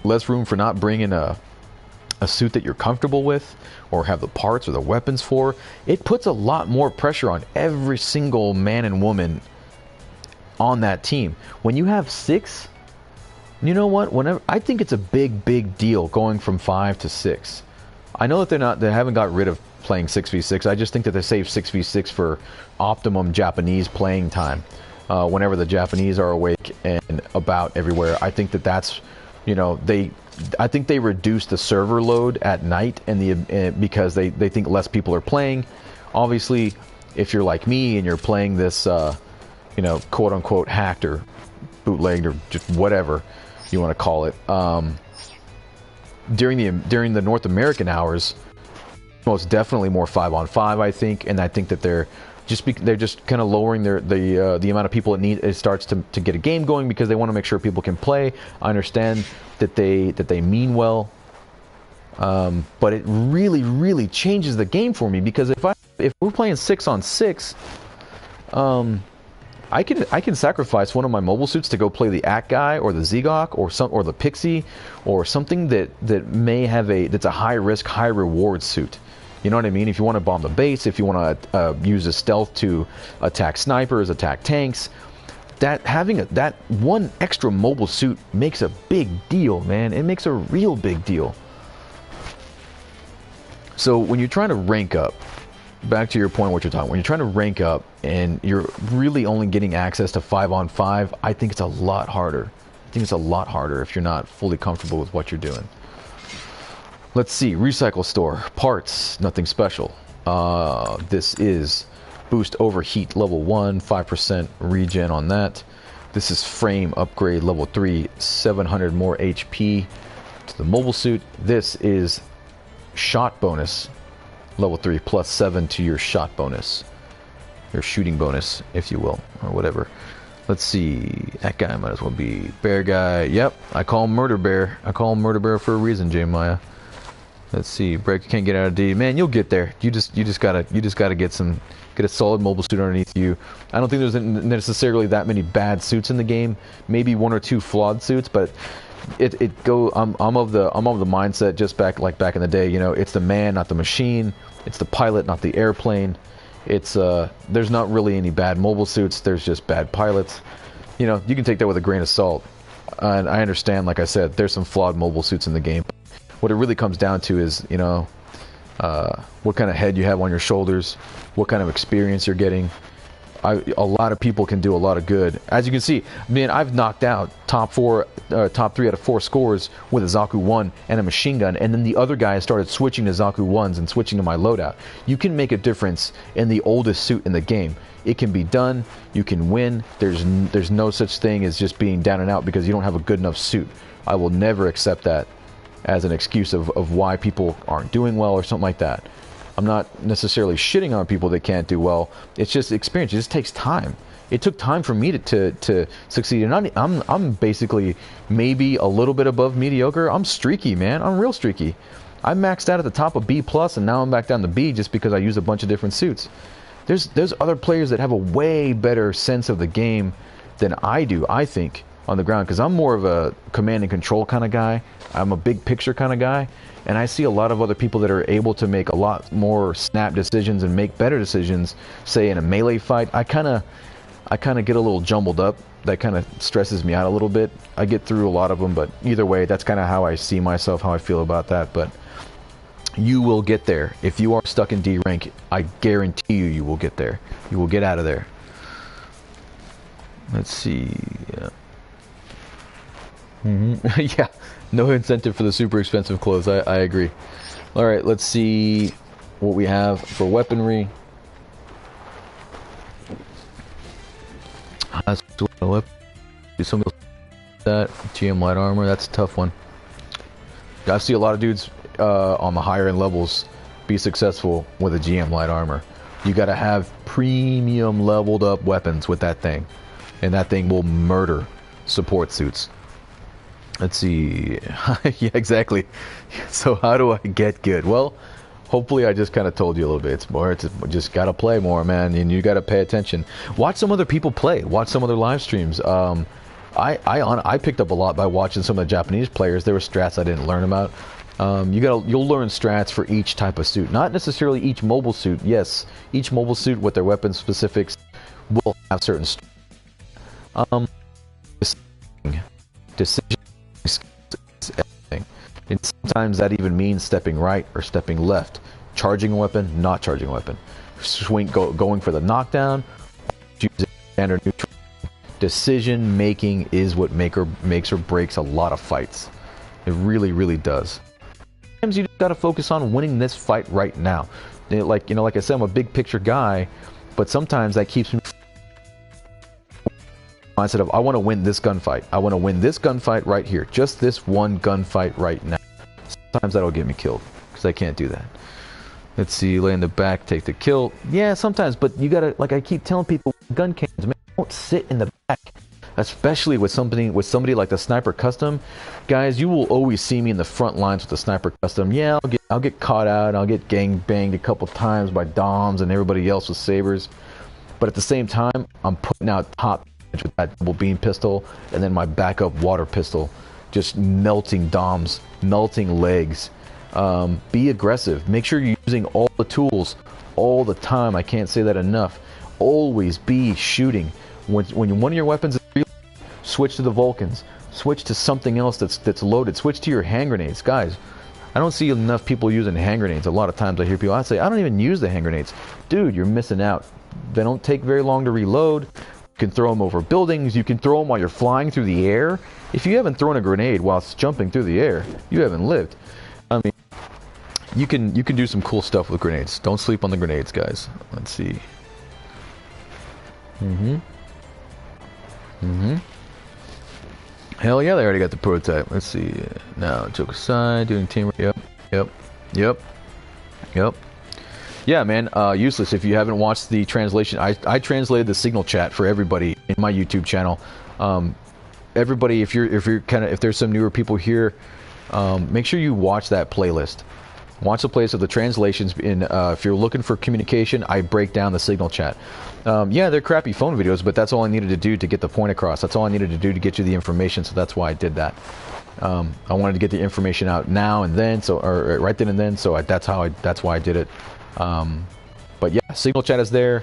A: less room for not bringing a suit that you're comfortable with or have the parts or the weapons for. It puts a lot more pressure on every single man and woman on that team. When you have 6, you know what? I think it's a big deal going from 5 to 6. I know that they haven't got rid of playing 6v6. I just think that they save 6v6 for optimum Japanese playing time. Whenever the Japanese are awake and about everywhere, I think that's, I think they reduce the server load at night because they think less people are playing. Obviously, if you're like me and you're playing this, quote unquote hacked or bootlegged or just whatever you want to call it, during the North American hours, most definitely more 5-on-5, I think, and I think that they're just kind of lowering the amount of people it starts to get a game going, because they want to make sure people can play. I understand that they mean well, but it really changes the game for me, because if we're playing 6-on-6, I can sacrifice one of my mobile suits to go play the ACK guy or the Zegok or the Pixie or something that may have that's a high risk, high reward suit. You know what I mean? If you want to bomb the base, if you want to use a stealth to attack snipers, attack tanks, having that one extra mobile suit makes a big deal, man. It makes a real big deal. So when you're trying to rank up, back to your point, what you're talking, when you're trying to rank up and you're really only getting access to 5-on-5, I think it's a lot harder. I think it's a lot harder if you're not fully comfortable with what you're doing. Let's see, recycle store, parts, nothing special. This is boost overheat level 1, 5% regen on that. This is frame upgrade level 3, 700 more HP to the mobile suit. This is shot bonus level 3 plus 7 to your shot bonus, your shooting bonus, if you will, or whatever. Let's see, that guy might as well be bear guy. Yep, I call him Murder Bear. I call him Murder Bear for a reason, J Maya. Let's see, break, can't get out of D. Man, you'll get there. You just gotta get a solid mobile suit underneath you. I don't think there's necessarily that many bad suits in the game. Maybe 1 or 2 flawed suits, but I'm of the mindset, just back in the day, it's the man, not the machine. It's the pilot, not the airplane. It's there's not really any bad mobile suits. There's just bad pilots. You can take that with a grain of salt. And I understand, like I said, there's some flawed mobile suits in the game. What it really comes down to is, what kind of head you have on your shoulders, what kind of experience you're getting. A lot of people can do a lot of good. As you can see, man, I've knocked out top 3 out of 4 scores with a Zaku 1 and a machine gun, and then the other guy started switching to Zaku 1s and switching to my loadout. You can make a difference in the oldest suit in the game. It can be done. You can win. There's no such thing as just being down and out because you don't have a good enough suit. I will never accept that as an excuse of why people aren't doing well or something like that. I'm not necessarily shitting on people that can't do well. It's just experience. It just takes time. It took time for me to succeed. And I'm basically maybe a little bit above mediocre. I'm streaky, man. I'm real streaky. I maxed out at the top of B+, and now I'm back down to B just because I use a bunch of different suits. There's other players that have a way better sense of the game than I do, I think, on the ground, because I'm more of a command and control kind of guy. I'm a big picture kind of guy, and I see a lot of other people that are able to make a lot more snap decisions and make better decisions, say in a melee fight. I kind of get a little jumbled up. That kind of stresses me out a little bit. I get through a lot of them, but either way, that's kind of how I see myself, how I feel about that. But you will get there. If you are stuck in D rank, I guarantee you will get there. You will get out of there. Let's see. Yeah, no incentive for the super expensive clothes. I agree. All right, let's see what we have for weaponry. Do some of that GM light armor. That's a tough one. I see a lot of dudes on the higher end levels be successful with a GM light armor. You got to have premium leveled up weapons with that thing, and that thing will murder support suits. Let's see. Yeah, exactly. So how do I get good? Well, hopefully I just kind of told you a little bit. It's just gotta play more, man, and you gotta pay attention. Watch some other people play. Watch some other live streams. I picked up a lot by watching some of the Japanese players. There were strats I didn't learn about. You'll learn strats for each type of suit, not necessarily each mobile suit. Yes, each mobile suit with their weapon specifics will have certain decision everything. And sometimes that even means stepping right or stepping left, charging a weapon, not charging a weapon, going for the knockdown, choosing standard neutral. Decision making is what makes or breaks a lot of fights. It really, really does. Sometimes you just gotta focus on winning this fight right now. Like I said, I'm a big picture guy, but sometimes that keeps me mindset of I want to win this gunfight. I want to win this gunfight right here. Just this one gunfight right now. Sometimes that'll get me killed because I can't do that. Let's see, lay in the back, take the kill. Yeah, sometimes, but you gotta, like I keep telling people, gun cans, man, don't sit in the back. Especially with somebody like the Sniper Custom, guys. You will always see me in the front lines with the Sniper Custom. Yeah, I'll get caught out. I'll get gang banged a couple times by Doms and everybody else with sabers. But at the same time, I'm putting out top damage with that double beam pistol and then my backup water pistol, just melting Doms, melting legs. Be aggressive. Make sure you're using all the tools all the time. I can't say that enough. Always be shooting. When one of your weapons is reloaded, switch to the Vulcans. Switch to something else that's loaded. Switch to your hand grenades. Guys, I don't see enough people using hand grenades. A lot of times I hear people, I say, I don't even use the hand grenades. Dude, you're missing out. They don't take very long to reload. You can throw them over buildings. You can throw them while you're flying through the air. If you haven't thrown a grenade whilst jumping through the air, you haven't lived. I mean, you can do some cool stuff with grenades. Don't sleep on the grenades, guys. Let's see. Hell yeah, they already got the prototype. Let's see. Now, joke aside, doing team. Yep. Yeah, man. Useless. If you haven't watched the translation, I translated the signal chat for everybody in my YouTube channel. Everybody, if there's some newer people here, make sure you watch that playlist. Watch the playlist of the translations. If you're looking for communication, I break down the signal chat. Yeah, they're crappy phone videos, but that's all I needed to do to get the point across. That's all I needed to do to get you the information, so that's why I did that. I wanted to get the information out now and then, or right then and then, so that's why I did it. But yeah, signal chat is there.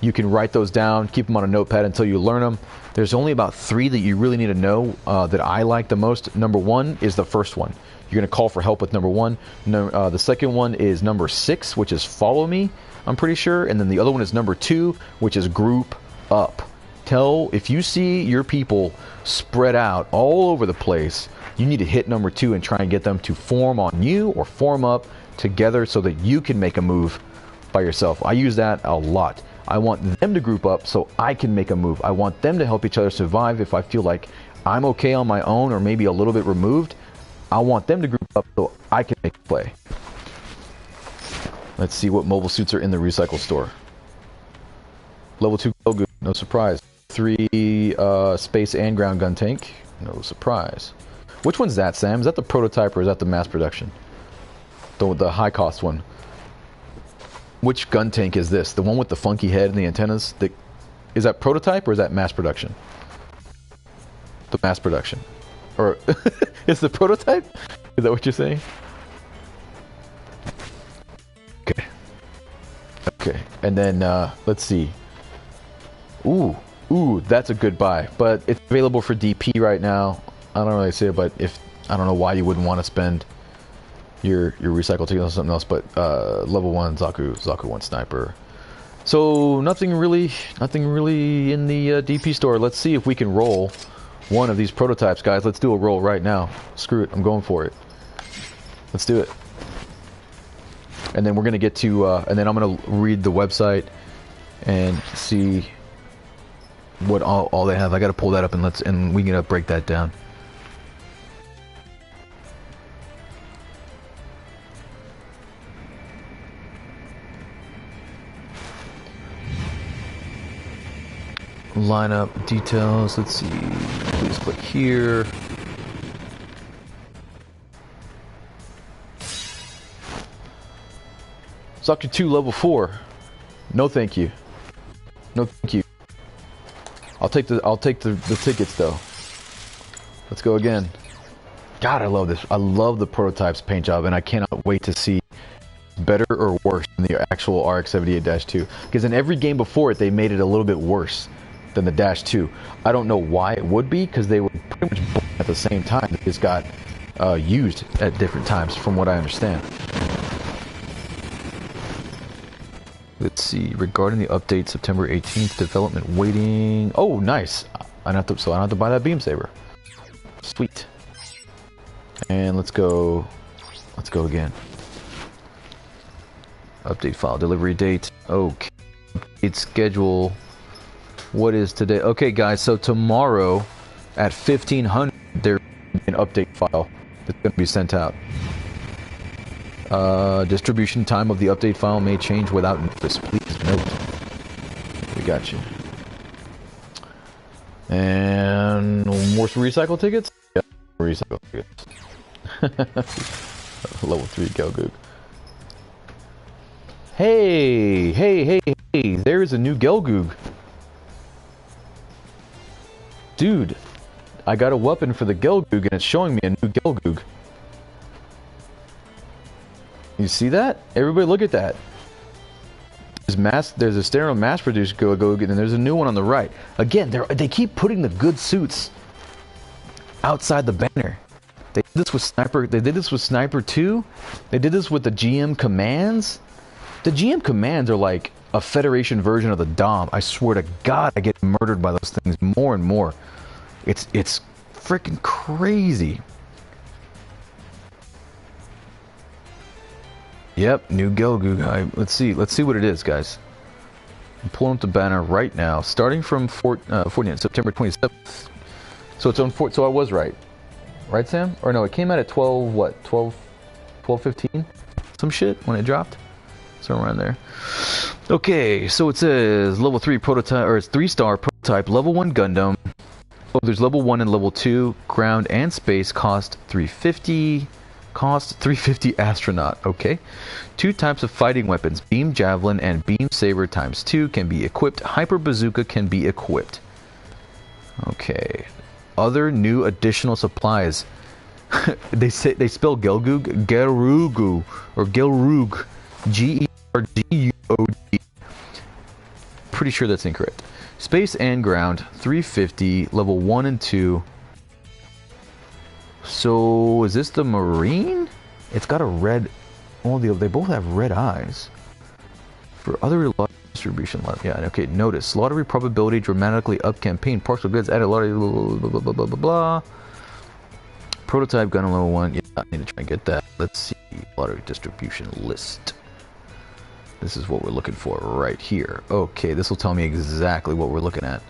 A: You can write those down, keep them on a notepad until you learn them. There's only about 3 that you really need to know that I like the most. Number 1 is the first one. You're going to call for help with number 1. The second one is number 6, which is follow me, I'm pretty sure. And then the other one is number 2, which is group up. If you see your people spread out all over the place, you need to hit number 2 and try and get them to form on you or form up together so that you can make a move by yourself. I use that a lot. I want them to group up so I can make a move. I want them to help each other survive. If I feel like I'm okay on my own or maybe a little bit removed, I want them to group up so I can make a play. Let's see what mobile suits are in the recycle store. Level 2 GelGoog, no surprise. 3 space and ground gun tank, no surprise. Which one's that, Sam? Is that the prototype or is that the mass production? The high cost one. Which gun tank is this? The one with the funky head and the antennas? Is that prototype or is that mass production? The mass production. Or is the prototype? Is that what you're saying? Okay. And then let's see. Ooh, that's a good buy. But it's available for DP right now. I don't really say it, but I don't know why you wouldn't want to spend your recycle ticket on something else, but level 1 Zaku 1 sniper. So nothing really in the DP store. Let's see if we can roll one of these prototypes, guys. Let's do a roll right now. Screw it, I'm going for it. Let's do it. And then we're gonna get to and then I'm gonna read the website and see what all they have. I gotta pull that up and we can break that down. Lineup details, let's see, please click here. Soccer 2 level 4. No thank you. No thank you. I'll take the tickets though. Let's go again. God, I love this. I love the prototypes paint job, and I cannot wait to see better or worse than the actual RX78-2. Because in every game before it, they made it a little bit worse than the Dash 2. I don't know why it would be, because they were pretty much at the same time. They just got used at different times, from what I understand. Let's see. Regarding the update, September 18th, development waiting. Oh, nice. So I don't have to buy that beam saber. Sweet. And let's go. Let's go again. Update file, delivery date. Okay. Update schedule. What is today? Okay, guys. So tomorrow at 1500, there's an update file that's going to be sent out. Distribution time of the update file may change without notice. Please note. We got you. And more recycle tickets? Yeah, recycle tickets. Level 3 GelGoog. Hey, there's a new GelGoog. Dude, I got a weapon for the GelGoog and it's showing me a new GelGoog. You see that? Everybody look at that. There's a sterile mass-produced GelGoog, and then there's a new one on the right. Again, they keep putting the good suits outside the banner. They did this with Sniper. They did this with Sniper 2. They did this with the GM Commands. The GM Commands are like a Federation version of the Dom. I swear to God, I get murdered by those things more and more. It's freaking crazy. Yep, new GelGoog. Let's see what it is, guys. I'm pulling up the banner right now, starting from September 27th. So it's on so I was right. Right, Sam? Or no, it came out at 12, what? 12:15? Some shit when it dropped? Somewhere around there. Okay, so it says level 3 prototype, or it's 3-star prototype, level 1 Gundam. Oh, there's level 1 and level 2, ground and space, cost 350. Cost 350 astronaut. Okay. 2 types of fighting weapons, beam javelin and beam saber ×2 can be equipped. Hyper bazooka can be equipped. Okay. Other new additional supplies. they spell GelGoog GelGoog or GelGoog GERGUOG. Pretty sure that's incorrect. Space and ground 350 level 1 and 2. So, is this the Marine? It's got a red... Oh, they both have red eyes. For other distribution... Yeah, okay, notice. Lottery probability dramatically up campaign. Partial goods added lottery... Blah, blah, blah, blah, blah, blah. Prototype gun level 1. Yeah, I need to try and get that. Let's see. Lottery distribution list. This is what we're looking for right here. Okay, this will tell me exactly what we're looking at.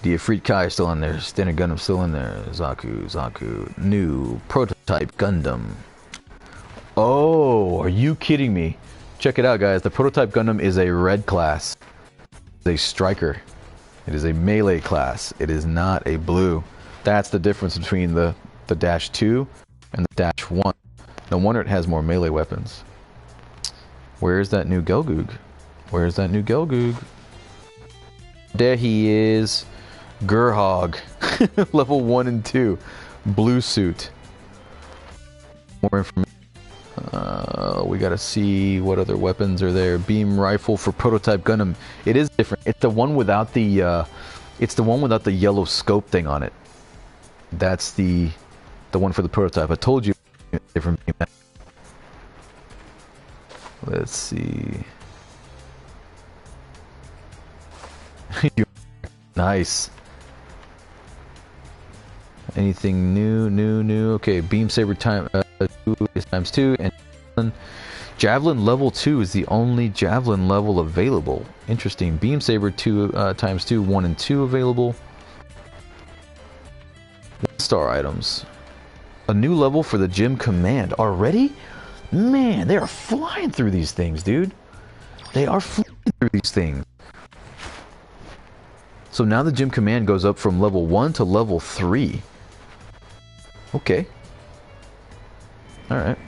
A: The Ifrit Kai is still in there. Standard Gundam still in there. Zaku. New prototype Gundam. Oh, are you kidding me? Check it out, guys. The prototype Gundam is a red class. It's a striker. It is a melee class. It is not a blue. That's the difference between the Dash 2 and the Dash 1. No wonder it has more melee weapons. Where's that new GelGoog? Where's that new GelGoog? There he is. Gerhog. Level 1 and 2. Blue suit. More information. We gotta see what other weapons are there. Beam rifle for prototype Gundam. It is different. It's the one without the yellow scope thing on it. That's the one for the prototype. I told you different beam. Let's see. Nice. Anything new? Okay, beam saber is ×2, and javelin level 2 is the only javelin level available. Interesting. Beam saber ×2, 1 and 2 available. 1-star items. A new level for the GM Command already? Man, they are flying through these things, dude. They are flying through these things. So now the GM Command goes up from level 1 to level 3. Okay. Alright.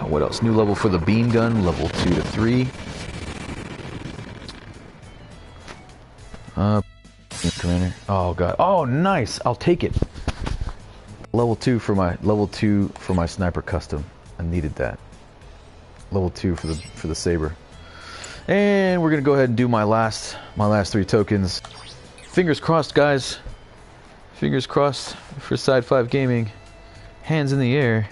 A: What else? New level for the beam gun, level 2 to 3. Commander. Oh god. Oh, nice. I'll take it. Level 2 for my sniper custom. I needed that. Level 2 for the saber. And we're gonna go ahead and do my last 3 tokens. Fingers crossed, guys. Fingers crossed for Side 5 Gaming. Hands in the air.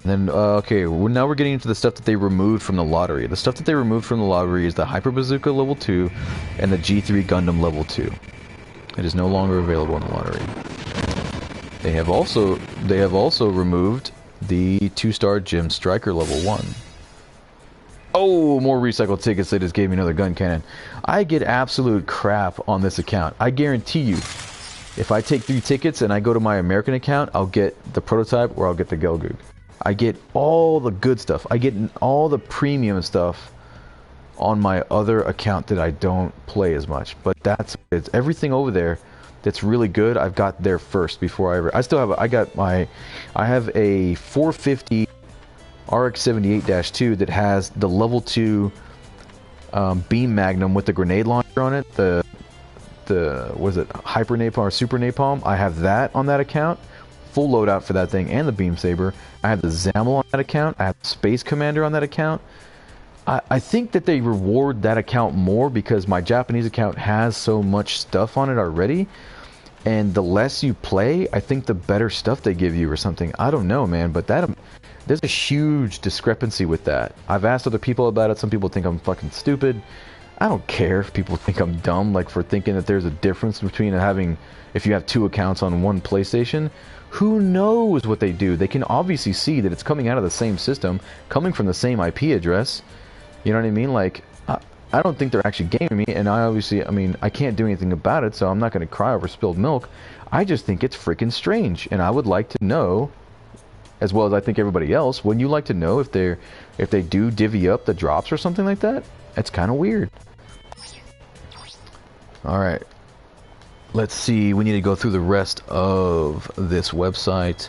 A: And then, okay, now we're getting into the stuff that they removed from the lottery. The stuff that they removed from the lottery is the Hyper Bazooka level 2 and the G3 Gundam level 2. It is no longer available in the lottery. They have also removed the 2-star Gem Striker level 1. Oh, more recycled tickets. They just gave me another gun cannon. I get absolute crap on this account. I guarantee you, if I take 3 tickets and I go to my American account, I'll get the prototype or I'll get the GelGoog. I get all the good stuff. I get all the premium stuff on my other account that I don't play as much. But it's everything over there that's really good. I've got there first before I have a 450 RX78-2 that has the level 2 beam magnum with the grenade launcher on it. Was it Hyper Napalm or Super Napalm? I have that on that account. Full loadout for that thing and the beam saber. I have the Zamel on that account. I have the Space Commander on that account. I think that they reward that account more because my Japanese account has so much stuff on it already. And the less you play, I think the better stuff they give you or something. I don't know, man, but there's a huge discrepancy with that. I've asked other people about it. Some people think I'm fucking stupid. I don't care if people think I'm dumb, like for thinking that there's a difference between if you have 2 accounts on one PlayStation. Who knows what they do? They can obviously see that it's coming out of the same system, coming from the same IP address. You know what I mean? Like, I don't think they're actually gaming me, and I can't do anything about it, so I'm not going to cry over spilled milk. I just think it's freaking strange, and I would like to know, as well as I think everybody else, wouldn't you like to know if they do divvy up the drops or something like that? It's kind of weird. Alright. Let's see, we need to go through the rest of this website.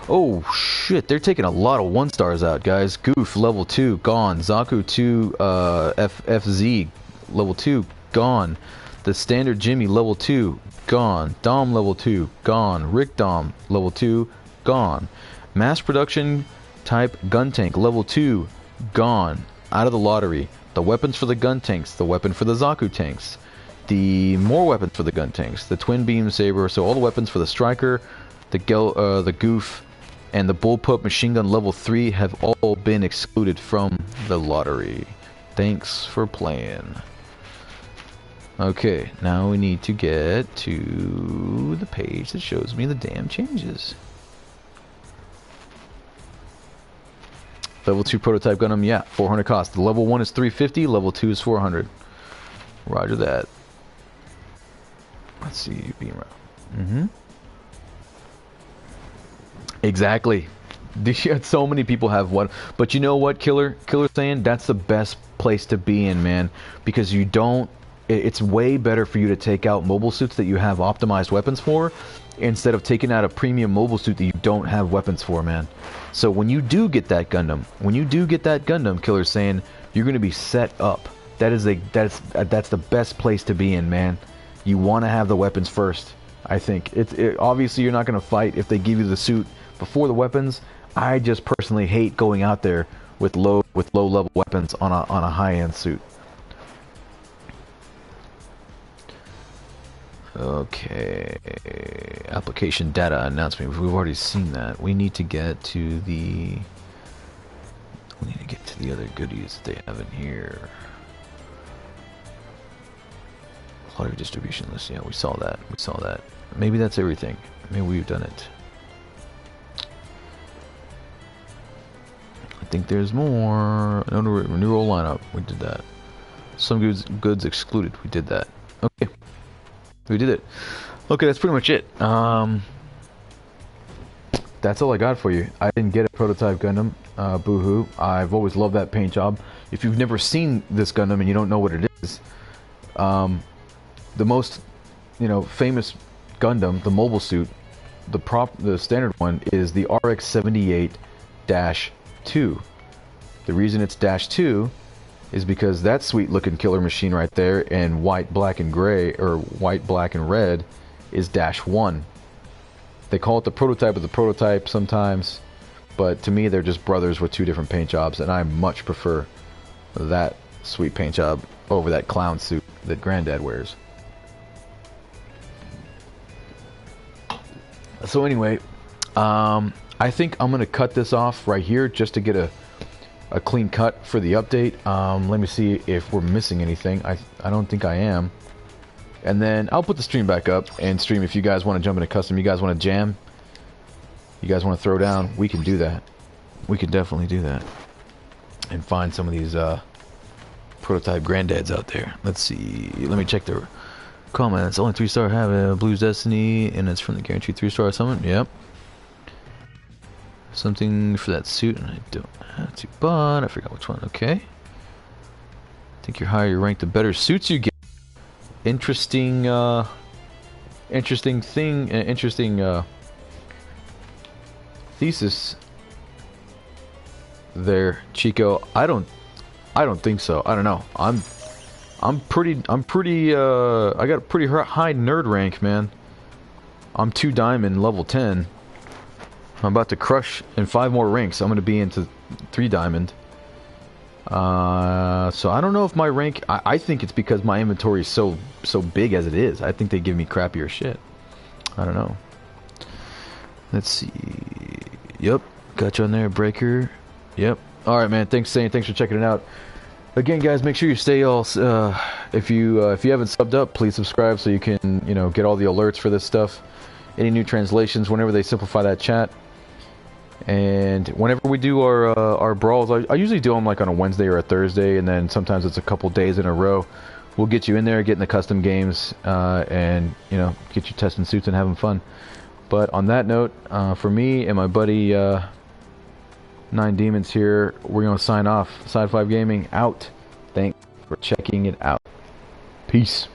A: Oh shit, they're taking a lot of 1-stars out, guys. Goof, level 2, gone. Zaku 2, FZ, level 2, gone. The standard Jimmy, level 2, gone. Dom, level 2, gone. Rick Dom, level 2, gone. Mass production type gun tank, level 2, gone. Out of the lottery. The weapons for the gun tanks, the weapon for the Zaku tanks. The more weapons for the gun tanks, the twin beam saber, so all the weapons for the striker, the goof, and the bullpup machine gun level 3 have all been excluded from the lottery. Thanks for playing. Okay, now we need to get to the page that shows me the damn changes. Level 2 prototype Gundam, yeah, 400 cost. The level 1 is 350, level 2 is 400. Roger that. Let's see, beam round. Exactly. So many people have one, but you know what, Killer saying that's the best place to be in, man, because you don't. It's way better for you to take out mobile suits that you have optimized weapons for, instead of taking out a premium mobile suit that you don't have weapons for, man. So when you do get that Gundam, Killer saying you're going to be set up. That's the best place to be in, man. You want to have the weapons first. I think obviously you're not going to fight if they give you the suit before the weapons. I just personally hate going out there with low level weapons on a high end suit. Okay, application data announcement. We've already seen that. We need to get to the other goodies that they have in here. Lottery distribution list. Yeah, we saw that. Maybe that's everything. Maybe we've done it. I think there's more. No, new roll lineup. We did that. Some goods excluded. We did that. Okay. We did it. Okay, that's pretty much it. That's all I got for you. I didn't get a prototype Gundam. Boo-hoo. I've always loved that paint job. If you've never seen this Gundam and you don't know what it is, the most, famous Gundam, the mobile suit, the standard one is the RX78-2. The reason it's -2 is because that sweet looking killer machine right there in white, black, and gray, or white, black, and red, is -1. They call it the prototype of the prototype sometimes, but to me they're just brothers with two different paint jobs, and I much prefer that sweet paint job over that clown suit that Granddad wears. So anyway, I think I'm gonna cut this off right here just to get a clean cut for the update. Let me see if we're missing anything. I don't think I am. And then I'll put the stream back up and stream if you guys want to jump into custom. You guys want to jam? You guys want to throw down? We can do that. We can definitely do that. And find some of these prototype granddads out there. Let's see. Let me check the comments. Only 3-star have a Blues Destiny, and it's from the guaranteed 3-star summon. Yep. Something for that suit, and I don't have to, but I forgot which one. Okay. I think you're higher you rank, the better suits you get. Interesting thesis there, Chico. I don't think so. I don't know. I got a pretty high nerd rank, man. I'm 2 diamond, level 10. I'm about to crush in 5 more ranks. I'm going to be into 3 diamond. So I don't know if my rank... I think it's because my inventory is so big as it is. I think they give me crappier shit. I don't know. Let's see. Yep. Got you on there, Breaker. Yep. Alright, man. Thanks, Sane. Thanks for checking it out. Again, guys, make sure you stay all... if you haven't subbed up, please subscribe so you can, you know, get all the alerts for this stuff. Any new translations, whenever they simplify that chat. And whenever we do our brawls, I usually do them like on a Wednesday or a Thursday, and then sometimes it's a couple days in a row. We'll get you in there, get in the custom games, and you know, get you testing suits and having fun. But on that note, for me and my buddy 9 Demons here, we're gonna sign off. Side 5 Gaming out. Thanks for checking it out. Peace.